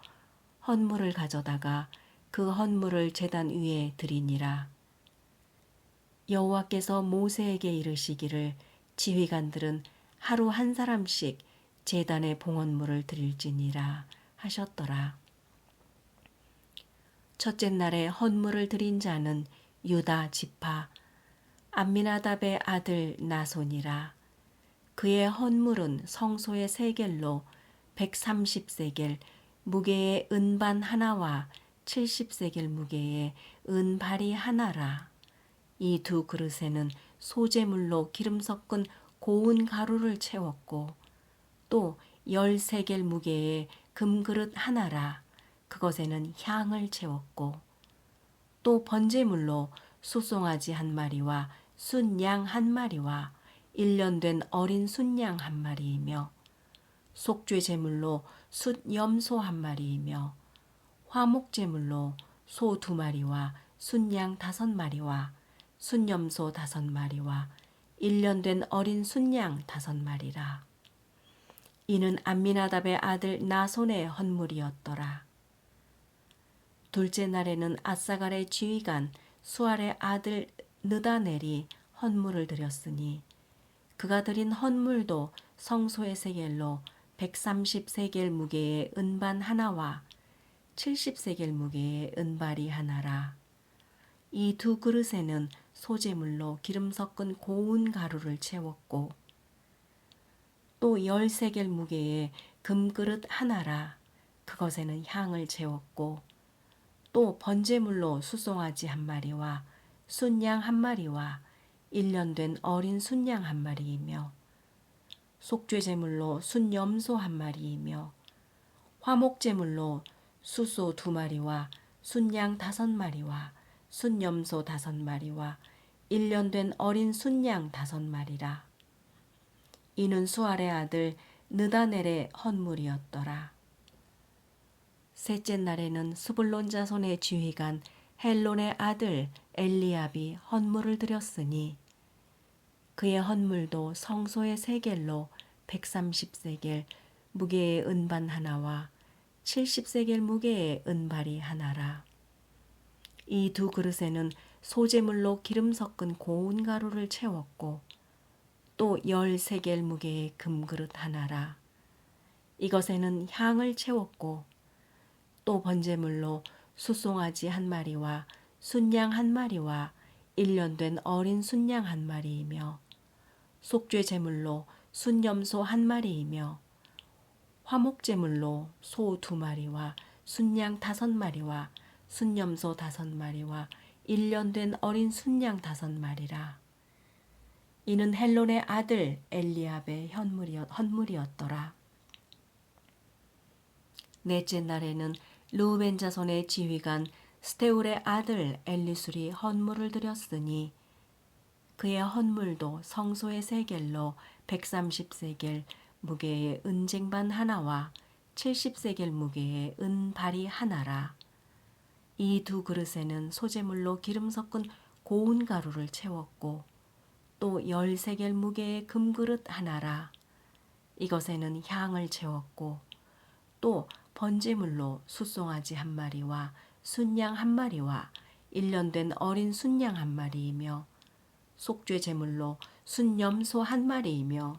헌물을 가져다가 그 헌물을 제단 위에 드리니라. 여호와께서 모세에게 이르시기를 지휘관들은 하루 1사람씩 제단의 봉헌물을 드릴지니라 하셨더라. 첫째 날에 헌물을 드린 자는 유다 지파 암미나답의 아들 나손이라. 그의 헌물은 성소의 세겔로 130세겔 무게의 은반 하나와 70세겔 무게의 은발이 하나라. 이 2 그릇에는 소재물로 기름 섞은 고운 가루를 채웠고 또 10세겔 무게의 금그릇 하나라. 그것에는 향을 채웠고 또 번제물로 숫송아지 1마리와 순양 1마리와 1년 된 어린 순양 1마리이며 속죄 제물로 숫염소 1마리이며 화목제물로 소 2마리와 순양 5마리와 순염소 5마리와 1년 된 어린 순양 5마리라. 이는 암미나답의 아들 나손의 헌물이었더라. 둘째 날에는 아사갈의 지휘관 수알의 아들 느다넬이 헌물을 드렸으니 그가 드린 헌물도 성소의 세겔로 130세겔 무게의 은반 하나와 70세겔 무게의 은발이 하나라. 이 2 그릇에는 소재물로 기름 섞은 고운 가루를 채웠고 또 10세겔 무게의 금그릇 하나라. 그것에는 향을 채웠고 또 번제물로 숫송아지 1마리와 순양 1마리와 1년 된 어린 순양 1마리이며 속죄제물로 순염소 1마리이며 화목제물로 숫소 2마리와 순양 5마리와 순염소 5마리와 1년 된 어린 순양 5마리라. 이는 수알의 아들 느다넬의 헌물이었더라. 셋째 날에는 스불론 자손의 지휘관 헬론의 아들 엘리압이 헌물을 드렸으니 그의 헌물도 성소의 세겔로 130세겔 무게의 은반 하나와 70세겔 무게의 은발이 하나라. 이 두 그릇에는 소재물로 기름 섞은 고운 가루를 채웠고 또 10세겔 무게의 금그릇 하나라. 이것에는 향을 채웠고 또 번제물로 숫송아지 1마리와 순양 1마리와 1년 된 어린 순양 1마리이며 속죄 제물로 순염소 1마리이며 화목제물로 소 2마리와 순양 5마리와 순염소 5마리와 1년 된 어린 순양 5마리라. 이는 헬론의 아들 엘리압의 헌물이었더라. 넷째 날에는 르우벤 자손의 지휘관 스데울의 아들 엘리술이 헌물을 드렸으니 그의 헌물도 성소의 세겔로 130세겔 무게의 은쟁반 하나와 70세겔 무게의 은발이 하나라. 이 두 그릇에는 소재물로 기름 섞은 고운 가루를 채웠고 또 10세겔 무게의 금그릇 하나라. 이것에는 향을 채웠고 또 번제물로 숫송아지 1마리와 순양 1마리와 1년 된 어린 순양 1마리이며 속죄 제물로 순염소 1마리이며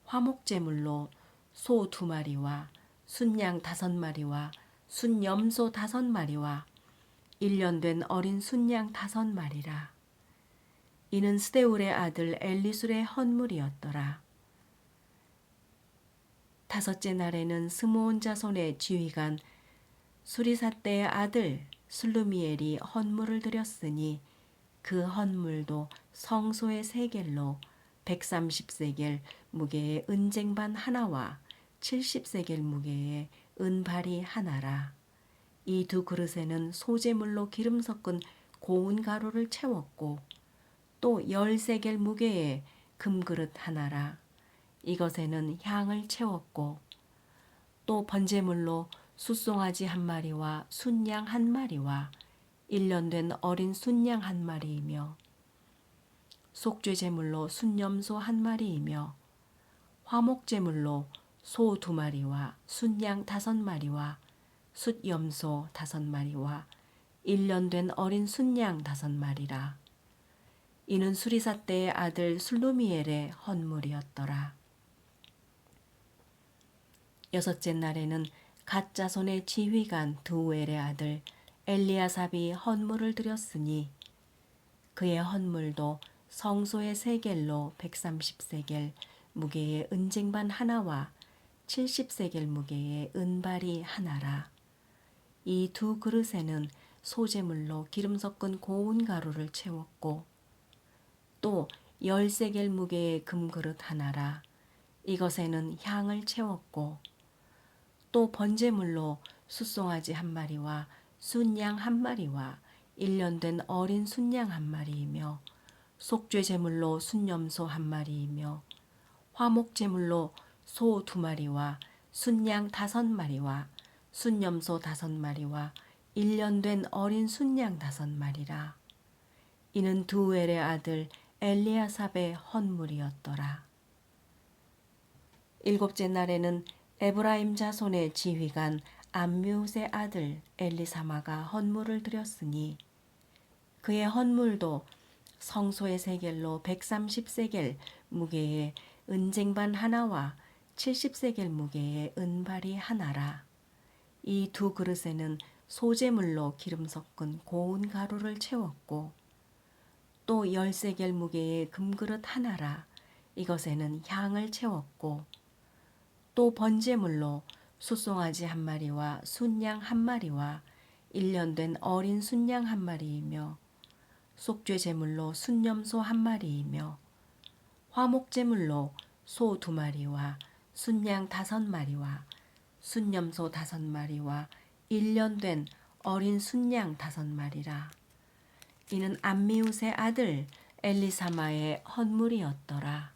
화목제물로 소 2마리와 순양 5마리와 순염소 5마리와 1년 된 어린 순양 5마리라. 이는 스데울의 아들 엘리술의 헌물이었더라. 다섯째 날에는 스므온 자손의 지휘관 수리사떼의 아들 슬루미엘이 헌물을 드렸으니 그 헌물도 성소의 세겔로 130세겔 무게의 은쟁반 하나와 70세겔 무게의 은발이 하나라. 이 두 그릇에는 소재물로 기름 섞은 고운 가루를 채웠고 또 10세겔 무게의 금그릇 하나라. 이것에는 향을 채웠고 또 번제물로 숫송아지 1마리와 순양 1마리와 1년 된 어린 순양 1마리이며 속죄 제물로 순염소 1마리이며 화목제물로 소 2마리와 순양 5마리와 숫염소 5마리와 1년 된 어린 순양 5마리라. 이는 수리사떼의 아들 슬루미엘의 헌물이었더라. 여섯째 날에는 갓 자손의 지휘관 드우엘의 아들 엘리아삽이 헌물을 드렸으니 그의 헌물도 성소의 세겔로 130세겔 무게의 은쟁반 하나와 70세겔 무게의 은발이 하나라. 이 두 그릇에는 소재물로 기름 섞은 고운 가루를 채웠고 또 10세겔 무게의 금그릇 하나라. 이것에는 향을 채웠고 또 번제물로 숫송아지 1마리와 순양 1마리와 1년 된 어린 순양 1마리이며 속죄 제물로 순염소 1마리이며 화목제물로 소 2마리와 순양 5마리와 순염소 5마리와 1년 된 어린 순양 5마리라. 이는 두엘의 아들 엘리아삽의 헌물이었더라. 일곱째 날에는 에브라임 자손의 지휘관 암미웃의 아들 엘리사마가 헌물을 드렸으니 그의 헌물도 성소의 세겔로 130세겔 무게의 은쟁반 하나와 70세겔 무게의 은발이 하나라. 이 두 그릇에는 소재물로 기름 섞은 고운 가루를 채웠고 또 10세겔 무게의 금그릇 하나라. 이것에는 향을 채웠고 또 번제물로 숫송아지 1마리와 순양 1마리와 1년 된 어린 순양 1마리이며 속죄 제물로 순염소 1마리이며 화목제물로 소 2마리와 순양 5마리와 순염소 5마리와 1년 된 어린 순양 5마리라. 이는 암미웃의 아들 엘리사마의 헌물이었더라.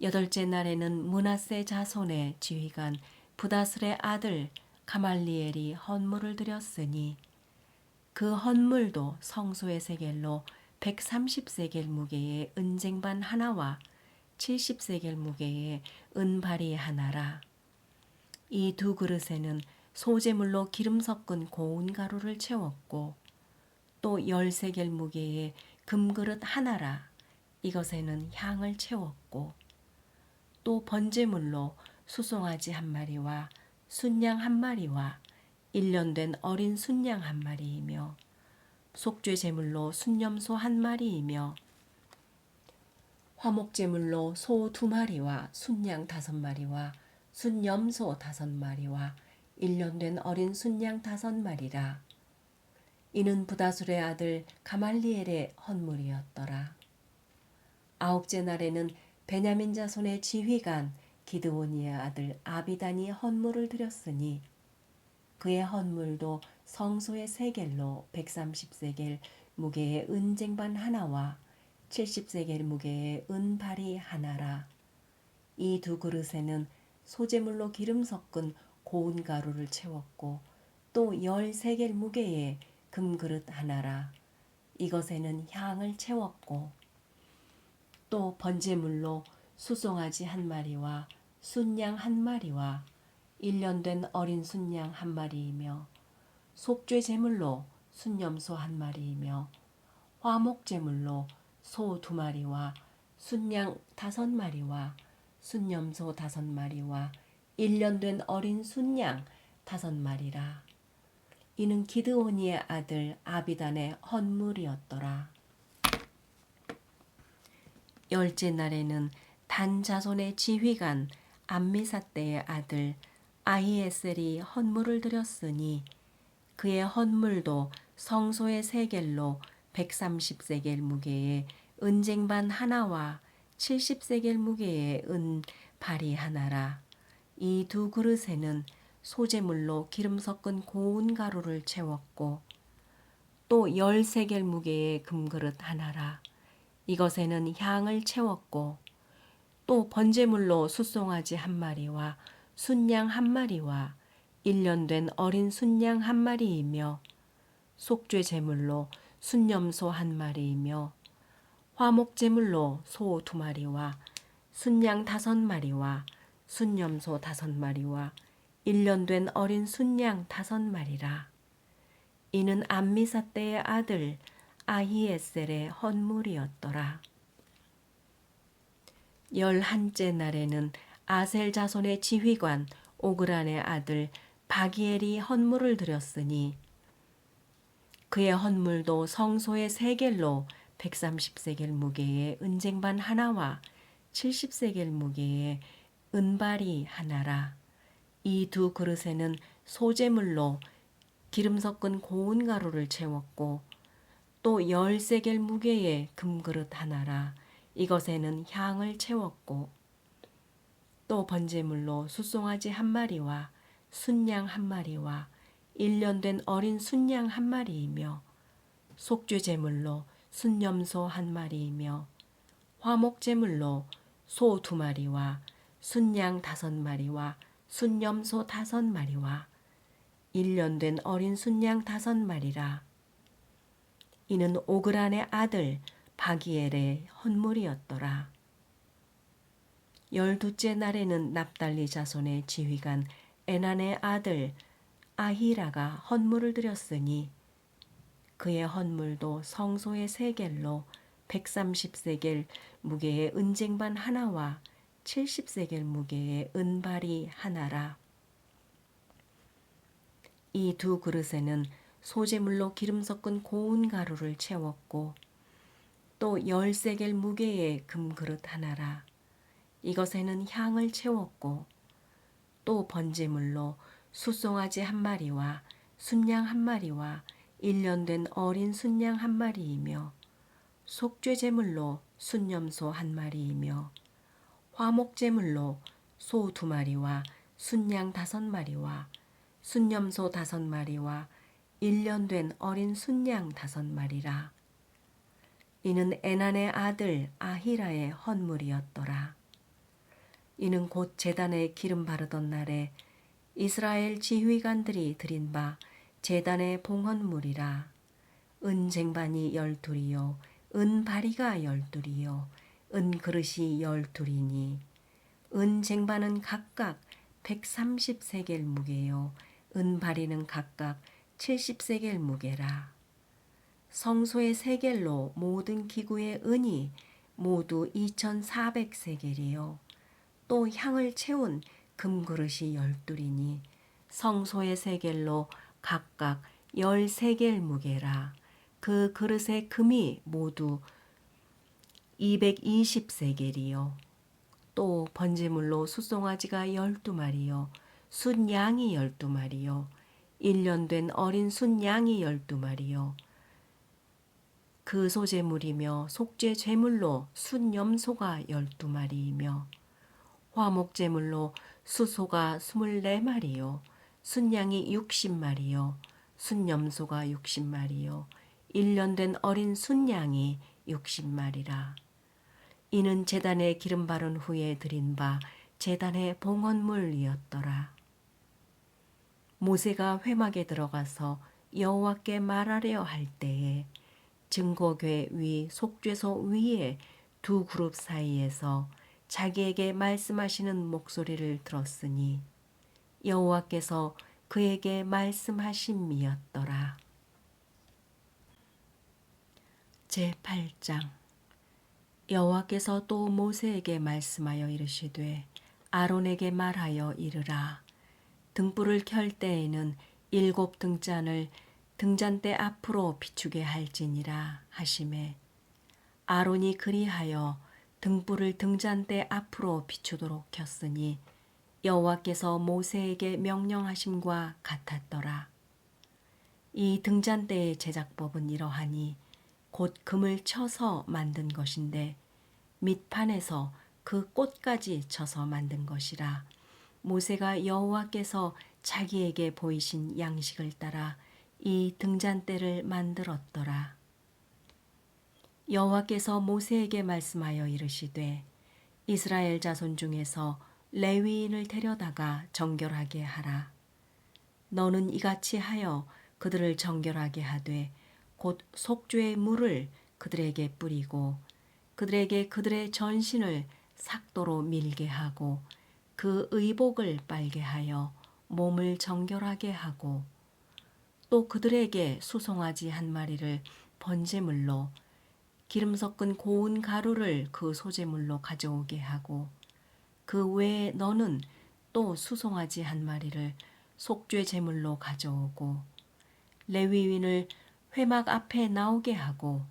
8째 날에는 므낫세 자손의 지휘관 부다슬의 아들 가말리엘이 헌물을 드렸으니 그 헌물도 성소의 세겔로 130세겔 무게의 은쟁반 하나와 70세겔 무게의 은발이 하나라. 이 두 그릇에는 소재물로 기름 섞은 고운 가루를 채웠고 또 10세겔 무게의 금그릇 하나라. 이것에는 향을 채웠고 또 번제물로 수송아지 한 마리와 순양 한 마리와 1년 된 어린 순양 한 마리이며 속죄 제물로 순염소 한 마리이며 화목 제물로 소 2마리와 순양 5마리와 순염소 5마리와 1년 된 어린 순양 5마리라. 이는 부다술의 아들 가말리엘의 헌물이었더라. 9째 날에는 베냐민 자손의 지휘관 기드오니의 아들 아비단이 헌물을 드렸으니 그의 헌물도 성소의 세겔로 130세겔 무게의 은쟁반 하나와 70세겔 무게의 은발이 하나라. 이 두 그릇에는 소재물로 기름 섞은 고운 가루를 채웠고 또 10세겔 무게의 금그릇 하나라. 이것에는 향을 채웠고 또 번제물로 수송아지 한 마리와 순양 한 마리와 1년 된 어린 순양 한 마리이며 속죄 제물로 순염소 한 마리이며 화목 제물로 소 2마리와 순양 5마리와 순염소 5마리와 1년 된 어린 순양 5마리라. 이는 기드오니의 아들 아비단의 헌물이었더라. 10째 날에는 단 자손의 지휘관 암미사떼의 아들 아히에셀이 헌물을 드렸으니 그의 헌물도 성소의 세겔로 130세겔 무게의 은쟁반 하나와 70세겔 무게의 은발이 하나라. 이 두 그릇에는 소재물로 기름 섞은 고운 가루를 채웠고 또 10세겔 무게의 금그릇 하나라. 이것에는 향을 채웠고 또 번제물로 숫송아지 한 마리와 순양 한 마리와 1년 된 어린 순양 한 마리이며 속죄 제물로 순염소 한 마리이며 화목 제물로 소 2마리와 순양 5마리와 순염소 5마리와 1년 된 어린 순양 5마리라. 이는 암미사떼의 아들 아히에셀의 헌물이었더라. 11째 날에는 아셀 자손의 지휘관 오그란의 아들 바기엘이 헌물을 드렸으니 그의 헌물도 성소의 세겔로 130세겔 무게의 은쟁반 하나와 70세겔 무게의 은발이 하나라. 이 두 그릇에는 소재물로 기름 섞은 고운 가루를 채웠고 또 10세겔 무게의 금그릇 하나라. 이것에는 향을 채웠고 또 번제물로 숫송아지 한 마리와 순양 한 마리와 1년 된 어린 순양 한 마리이며 속죄 제물로 순염소 한 마리이며 화목 제물로 소 2마리와 순양 5마리와 순염소 5마리와 1년 된 어린 순양 5마리라. 이는 오그란의 아들 바기엘의 헌물이었더라. 12째 날에는 납달리 자손의 지휘관 에난의 아들 아히라가 헌물을 드렸으니 그의 헌물도 성소의 세겔로 130세겔 무게의 은쟁반 하나와 70세겔 무게의 은발이 하나라. 이 두 그릇에는 소재물로 기름 섞은 고운 가루를 채웠고 또 10세겔 무게의 금그릇 하나라. 이것에는 향을 채웠고 또 번제물로 숫송아지 한 마리와 순양 한 마리와 1년 된 어린 순양 한 마리이며 속죄 제물로 순염소 한 마리이며 화목 제물로 소 2마리와 순양 5마리와 순염소 5마리와 1년 된 어린 순양 5마리라. 이는 에난의 아들 아히라의 헌물이었더라. 이는 곧 제단에 기름 바르던 날에 이스라엘 지휘관들이 드린 바 제단의 봉헌물이라. 은 쟁반이 12이요 은 바리가 12이요 은 그릇이 12이니 은 쟁반은 각각 130세겔 무게요 은 바리는 각각 70세겔 무게라. 성소의 세겔로 모든 기구의 은이 모두 2400세겔이요 또 향을 채운 금그릇이 12이니 성소의 세겔로 각각 10세겔 무게라. 그 그릇의 금이 모두 220세겔이요 또 번제물로 숫송아지가 12마리요 순양이 12마리요 1년 된 어린 순양이 12마리요 그 소제물이며 속죄 제물로 순염소가 12마리이며 화목제물로 수소가 24마리요 순양이 60마리요 순염소가 60마리요 1년 된 어린 순양이 60마리라. 이는 제단에 기름 바른 후에 드린 바 제단의 봉헌물이었더라. 모세가 회막에 들어가서 여호와께 말하려 할 때에 증거궤 위 속죄소 위에 두 그룹 사이에서 자기에게 말씀하시는 목소리를 들었으니 여호와께서 그에게 말씀하심이었더라. 제8장. 여호와께서 또 모세에게 말씀하여 이르시되 아론에게 말하여 이르라. 등불을 켤 때에는 7 등잔을 등잔대 앞으로 비추게 할지니라 하시매 아론이 그리하여 등불을 등잔대 앞으로 비추도록 켰으니 여호와께서 모세에게 명령하심과 같았더라. 이 등잔대의 제작법은 이러하니 곧 금을 쳐서 만든 것인데 밑판에서 그 꽃까지 쳐서 만든 것이라. 모세가 여호와께서 자기에게 보이신 양식을 따라 이 등잔대를 만들었더라. 여호와께서 모세에게 말씀하여 이르시되 이스라엘 자손 중에서 레위인을 데려다가 정결하게 하라. 너는 이같이 하여 그들을 정결하게 하되 곧 속죄의 물을 그들에게 뿌리고 그들에게 그들의 전신을 삭도로 밀게 하고 그 의복을 빨게 하여 몸을 정결하게 하고 또 그들에게 수송아지 한 마리를 번제물로 기름 섞은 고운 가루를 그 소제물로 가져오게 하고 그 외에 너는 또 수송아지 한 마리를 속죄 제물로 가져오고 레위인을 회막 앞에 나오게 하고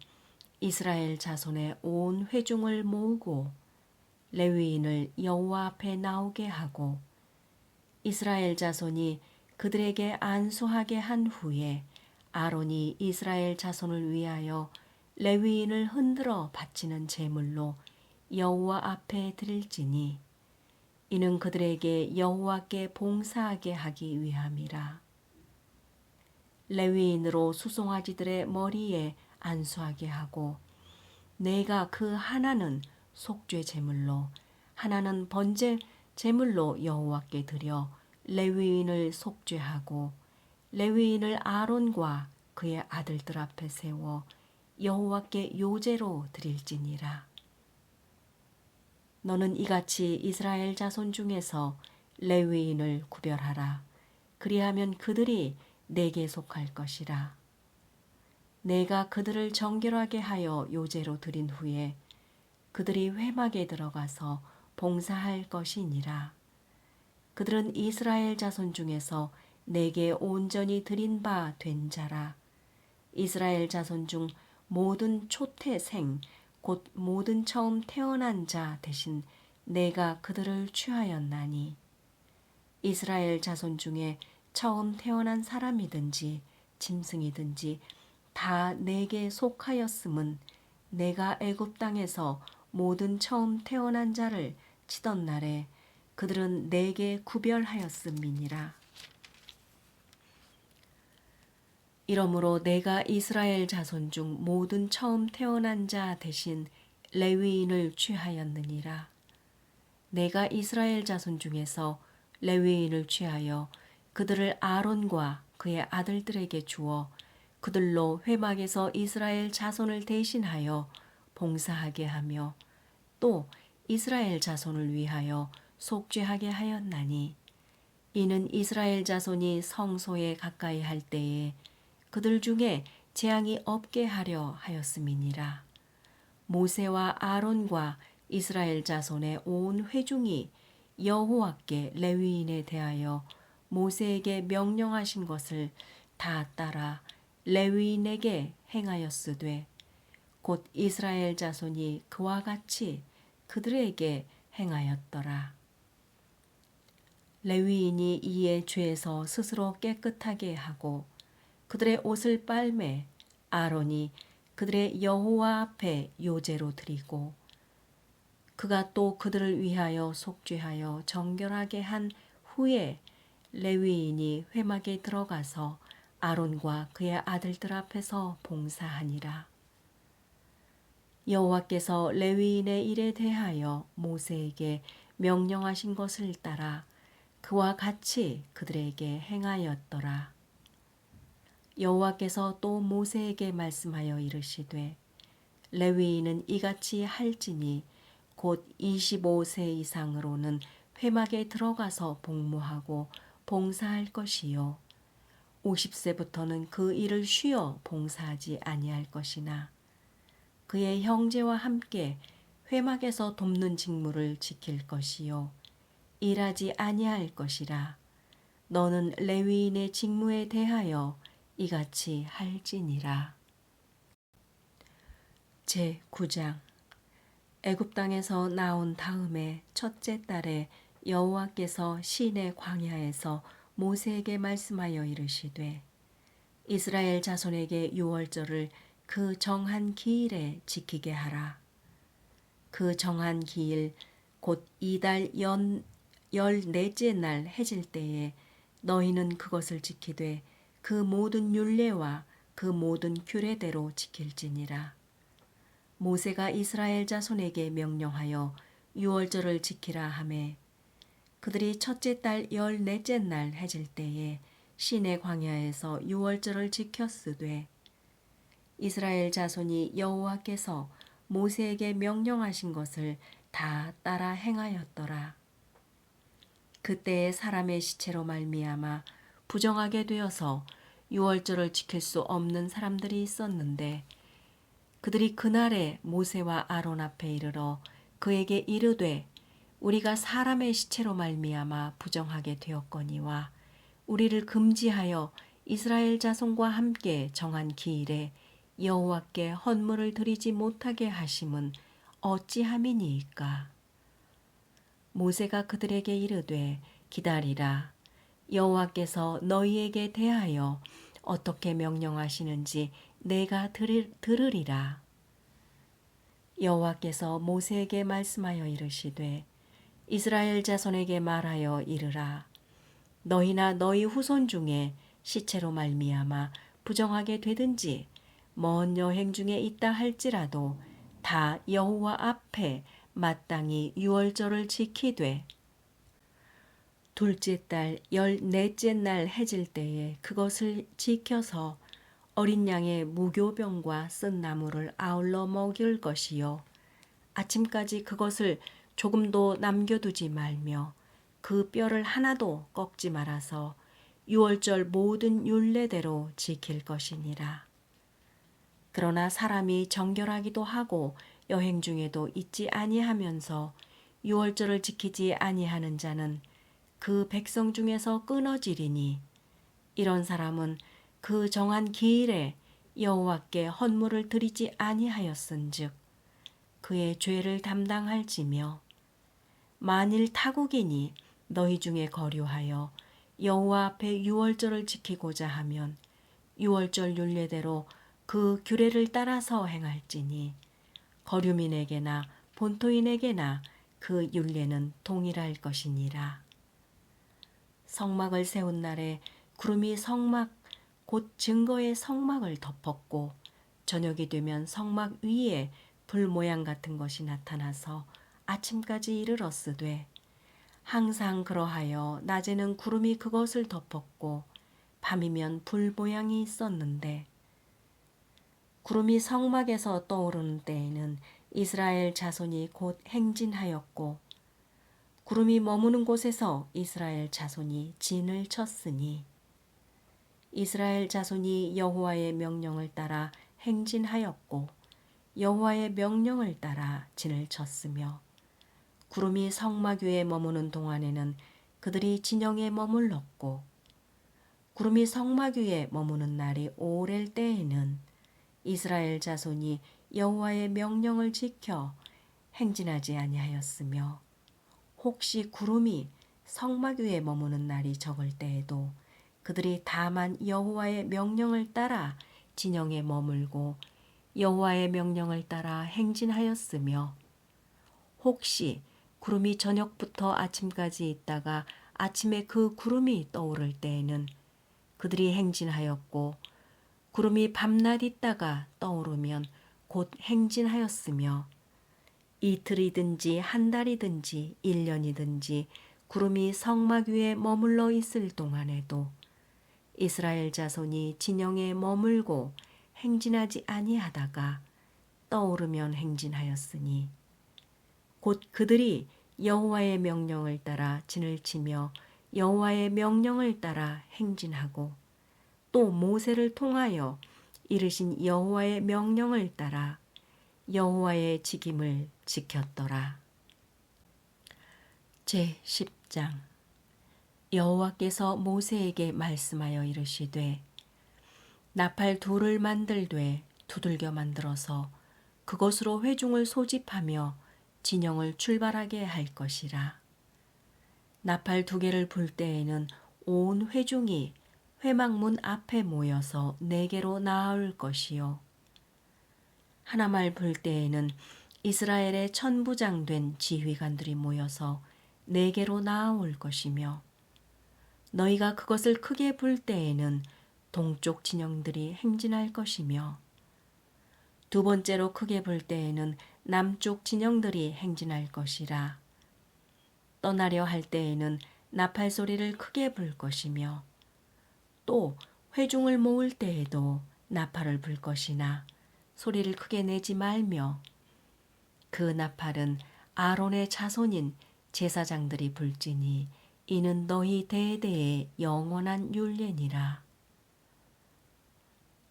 이스라엘 자손의 온 회중을 모으고 레위인을 여호와 앞에 나오게 하고 이스라엘 자손이 그들에게 안수하게 한 후에 아론이 이스라엘 자손을 위하여 레위인을 흔들어 바치는 제물로 여호와 앞에 드릴지니 이는 그들에게 여호와께 봉사하게 하기 위함이라. 레위인으로 수송아지들의 머리에 안수하게 하고 내가 그 하나는 속죄 제물로 하나는 번제 제물로 여호와께 드려 레위인을 속죄하고 레위인을 아론과 그의 아들들 앞에 세워 여호와께 요제로 드릴지니라. 너는 이같이 이스라엘 자손 중에서 레위인을 구별하라. 그리하면 그들이 내게 속할 것이라. 내가 그들을 정결하게 하여 요제로 드린 후에 그들이 회막에 들어가서 봉사할 것이니라. 그들은 이스라엘 자손 중에서 내게 온전히 드린 바 된 자라. 이스라엘 자손 중 모든 초태생 곧 모든 처음 태어난 자 대신 내가 그들을 취하였나니 이스라엘 자손 중에 처음 태어난 사람이든지 짐승이든지 다 내게 속하였음은 내가 애굽 땅에서 모든 처음 태어난 자를 치던 날에 그들은 내게 구별하였음이니라. 이러므로 내가 이스라엘 자손 중 모든 처음 태어난 자 대신 레위인을 취하였느니라. 내가 이스라엘 자손 중에서 레위인을 취하여 그들을 아론과 그의 아들들에게 주어 그들로 회막에서 이스라엘 자손을 대신하여 봉사하게 하며 또 이스라엘 자손을 위하여 속죄하게 하였나니 이는 이스라엘 자손이 성소에 가까이 할 때에 그들 중에 재앙이 없게 하려 하였음이니라. 모세와 아론과 이스라엘 자손의 온 회중이 여호와께 레위인에 대하여 모세에게 명령하신 것을 다 따라 레위인에게 행하였으되 곧 이스라엘 자손이 그와 같이 그들에게 행하였더라. 레위인이 이에 죄에서 스스로 깨끗하게 하고 그들의 옷을 빨매 아론이 그들의 여호와 앞에 요제로 드리고 그가 또 그들을 위하여 속죄하여 정결하게 한 후에 레위인이 회막에 들어가서 아론과 그의 아들들 앞에서 봉사하니라. 여호와께서 레위인의 일에 대하여 모세에게 명령하신 것을 따라 그와 같이 그들에게 행하였더라. 여호와께서 또 모세에게 말씀하여 이르시되 레위인은 이같이 할지니 곧 25세 이상으로는 회막에 들어가서 복무하고 봉사할 것이요 50세부터는 그 일을 쉬어 봉사하지 아니할 것이나 그의 형제와 함께 회막에서 돕는 직무를 지킬 것이요 일하지 아니할 것이라. 너는 레위인의 직무에 대하여 이같이 할지니라. 제9장 애굽 땅에서 나온 다음에 첫째 달에 여호와께서 시내 광야에서 모세에게 말씀하여 이르시되 이스라엘 자손에게 유월절을 그 정한 기일에 지키게 하라. 그 정한 기일 곧 이달 14째 날 해질 때에 너희는 그것을 지키되 그 모든 율례와 그 모든 규례대로 지킬지니라. 모세가 이스라엘 자손에게 명령하여 유월절을 지키라 하매 그들이 첫째 달 14째 날 해질 때에 시내 광야에서 유월절을 지켰으되 이스라엘 자손이 여호와께서 모세에게 명령하신 것을 다 따라 행하였더라. 그때에 사람의 시체로 말미암아 부정하게 되어서 유월절을 지킬 수 없는 사람들이 있었는데 그들이 그날에 모세와 아론 앞에 이르러 그에게 이르되 우리가 사람의 시체로 말미암아 부정하게 되었거니와 우리를 금지하여 이스라엘 자손과 함께 정한 기일에 여호와께 헌물을 드리지 못하게 하심은 어찌함이니이까. 모세가 그들에게 이르되 기다리라. 여호와께서 너희에게 대하여 어떻게 명령하시는지 내가 들으리라. 여호와께서 모세에게 말씀하여 이르시되 이스라엘 자손에게 말하여 이르라. 너희나 너희 후손 중에 시체로 말미암아 부정하게 되든지 먼 여행 중에 있다 할지라도 다 여호와 앞에 마땅히 유월절을 지키되 둘째 달 14째 날 해질 때에 그것을 지켜서 어린 양의 무교병과 쓴 나물을 아울러 먹일 것이요 아침까지 그것을 조금도 남겨두지 말며 그 뼈를 하나도 꺾지 말아서 유월절 모든 율례대로 지킬 것이니라. 그러나 사람이 정결하기도 하고 여행 중에도 잊지 아니하면서 유월절을 지키지 아니하는 자는 그 백성 중에서 끊어지리니 이런 사람은 그 정한 기일에 여호와께 헌물을 드리지 아니하였은즉 그의 죄를 담당할지며 만일 타국인이 너희 중에 거류하여 여호와 앞에 유월절을 지키고자 하면 유월절 율례대로 그 규례를 따라서 행할지니 거류민에게나 본토인에게나 그 율례는 동일할 것이니라. 성막을 세운 날에 구름이 성막 곧 증거의 성막을 덮었고 저녁이 되면 성막 위에 불 모양 같은 것이 나타나서 아침까지 이르렀으되 항상 그러하여 낮에는 구름이 그것을 덮었고 밤이면 불 모양이 있었는데 구름이 성막에서 떠오르는 때에는 이스라엘 자손이 곧 행진하였고 구름이 머무는 곳에서 이스라엘 자손이 진을 쳤으니 이스라엘 자손이 여호와의 명령을 따라 행진하였고 여호와의 명령을 따라 진을 쳤으며 구름이 성막 위에 머무는 동안에는 그들이 진영에 머물렀고 구름이 성막 위에 머무는 날이 오랠 때에는 이스라엘 자손이 여호와의 명령을 지켜 행진하지 아니하였으며 혹시 구름이 성막 위에 머무는 날이 적을 때에도 그들이 다만 여호와의 명령을 따라 진영에 머물고 여호와의 명령을 따라 행진하였으며 혹시 구름이 저녁부터 아침까지 있다가 아침에 그 구름이 떠오를 때에는 그들이 행진하였고 구름이 밤낮 있다가 떠오르면 곧 행진하였으며 이틀이든지 한 달이든지 1년이든지 구름이 성막 위에 머물러 있을 동안에도 이스라엘 자손이 진영에 머물고 행진하지 아니하다가 떠오르면 행진하였으니 곧 그들이 여호와의 명령을 따라 진을 치며 여호와의 명령을 따라 행진하고 또 모세를 통하여 이르신 여호와의 명령을 따라 여호와의 직임을 지켰더라. 제10장 여호와께서 모세에게 말씀하여 이르시되 나팔 둘을 만들되 두들겨 만들어서 그것으로 회중을 소집하며 진영을 출발하게 할 것이라. 나팔 2개를 불 때에는 온 회중이 회막문 앞에 모여서 4개로 나아올 것이요 하나말 불 때에는 이스라엘의 천부장된 지휘관들이 모여서 4개로 나아올 것이며 너희가 그것을 크게 불 때에는 동쪽 진영들이 행진할 것이며 2번째로 크게 불 때에는 남쪽 진영들이 행진할 것이라. 떠나려 할 때에는 나팔 소리를 크게 불 것이며 또 회중을 모을 때에도 나팔을 불 것이나 소리를 크게 내지 말며 그 나팔은 아론의 자손인 제사장들이 불지니 이는 너희 대대의 영원한 율례니라.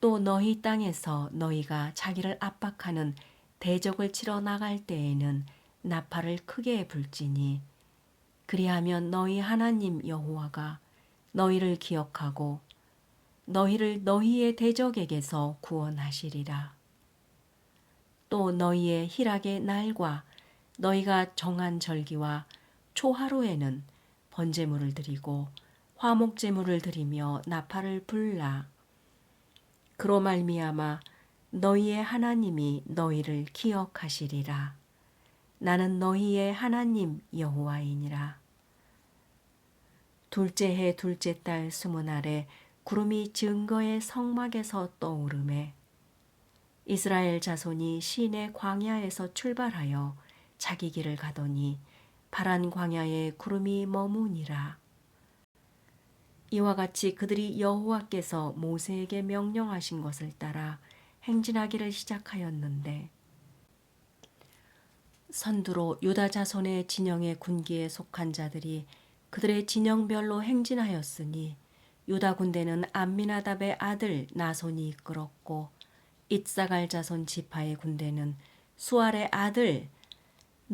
또 너희 땅에서 너희가 자기를 압박하는 대적을 치러 나갈 때에는 나팔을 크게 불지니 그리하면 너희 하나님 여호와가 너희를 기억하고 너희를 너희의 대적에게서 구원하시리라. 또 너희의 희락의 날과 너희가 정한 절기와 초하루에는 번제물을 드리고 화목제물을 드리며 나팔을 불라. 그로 말미암아 너희의 하나님이 너희를 기억하시리라. 나는 너희의 하나님 여호와이니라. 둘째 해 둘째 달 20날에 구름이 증거의 성막에서 떠오르매 이스라엘 자손이 시내 광야에서 출발하여 자기 길을 가더니 파란 광야에 구름이 머무니라. 이와 같이 그들이 여호와께서 모세에게 명령하신 것을 따라 행진하기를 시작하였는데 선두로 유다 자손의 진영의 군기에 속한 자들이 그들의 진영별로 행진하였으니 유다 군대는 암미나답의 아들 나손이 이끌었고 잇사갈 자손 지파의 군대는 수알의 아들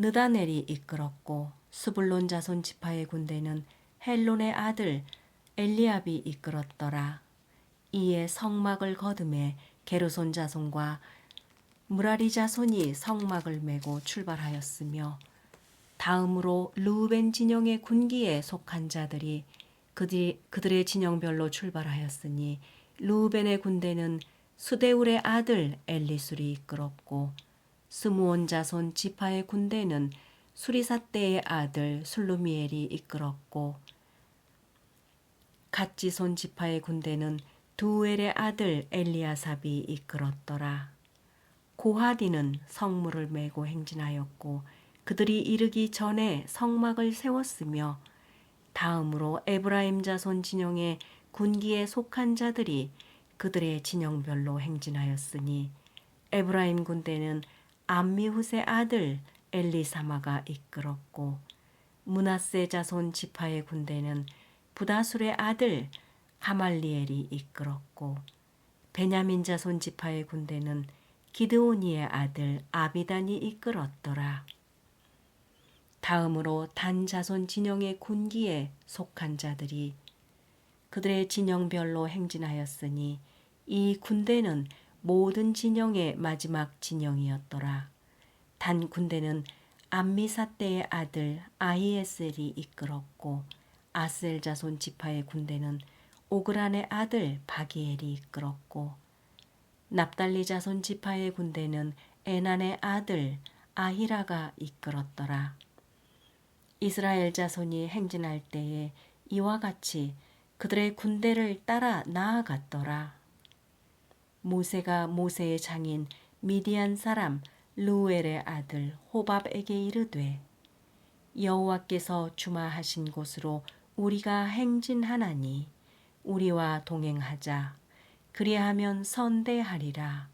느다넬이 이끌었고 스불론 자손 지파의 군대는 헬론의 아들 엘리압이 이끌었더라. 이에 성막을 거두매 게르손 자손과 무라리 자손이 성막을 메고 출발하였으며 다음으로 르우벤 진영의 군기에 속한 자들이 그들의 진영별로 출발하였으니 르우벤의 군대는 수데울의 아들 엘리술이 이끌었고 스무온 자손 지파의 군대는 수리삿대의 아들 술루미엘이 이끌었고 갓지손 지파의 군대는 두엘의 아들 엘리아삽이 이끌었더라. 고하디는 성물을 메고 행진하였고 그들이 이르기 전에 성막을 세웠으며 다음으로 에브라임 자손 진영의 군기에 속한 자들이 그들의 진영별로 행진하였으니 에브라임 군대는 암미훗의 아들 엘리사마가 이끌었고 므낫세 자손 지파의 군대는 부다술의 아들 가말리엘이 이끌었고 베냐민 자손 지파의 군대는 기드오니의 아들 아비단이 이끌었더라. 다음으로 단 자손 진영의 군기에 속한 자들이 그들의 진영별로 행진하였으니 이 군대는 모든 진영의 마지막 진영이었더라. 단 군대는 암미사떼의 아들 아히에셀이 이끌었고 아셀 자손 지파의 군대는 오그란의 아들 바기엘이 이끌었고 납달리 자손 지파의 군대는 에난의 아들 아히라가 이끌었더라. 이스라엘 자손이 행진할 때에 이와 같이 그들의 군대를 따라 나아갔더라. 모세가 모세의 장인 미디안 사람 르우엘의 아들 호밥에게 이르되 여호와께서 주마하신 곳으로 우리가 행진하나니 우리와 동행하자. 그리하면 선대하리라.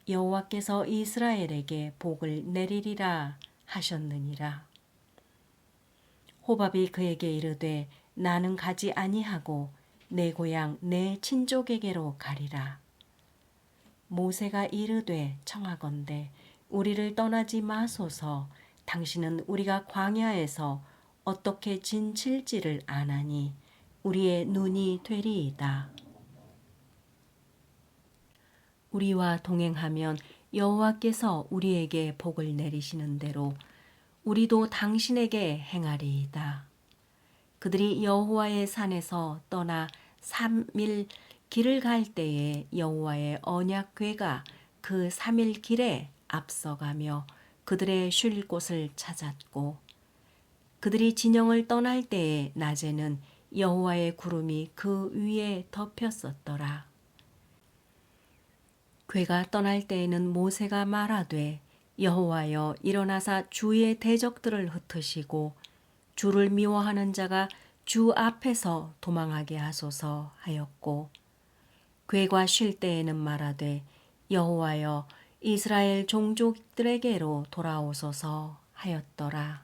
여호와께서 이스라엘에게 복을 내리리라 하셨느니라. 호밥이 그에게 이르되 나는 가지 아니하고 내 고향 내 친족에게로 가리라. 모세가 이르되 청하건대 우리를 떠나지 마소서. 당신은 우리가 광야에서 어떻게 진칠지를 아나니 우리의 눈이 되리이다. 우리와 동행하면 여호와께서 우리에게 복을 내리시는 대로 우리도 당신에게 행하리이다. 그들이 여호와의 산에서 떠나 3일 길을 갈 때에 여호와의 언약궤가 그 3일 길에 앞서가며 그들의 쉴 곳을 찾았고 그들이 진영을 떠날 때에 낮에는 여호와의 구름이 그 위에 덮였었더라. 궤가 떠날 때에는 모세가 말하되 여호와여 일어나사 주의 대적들을 흩으시고 주를 미워하는 자가 주 앞에서 도망하게 하소서 하였고 궤가 쉴 때에는 말하되 여호와여 이스라엘 종족들에게로 돌아오소서 하였더라.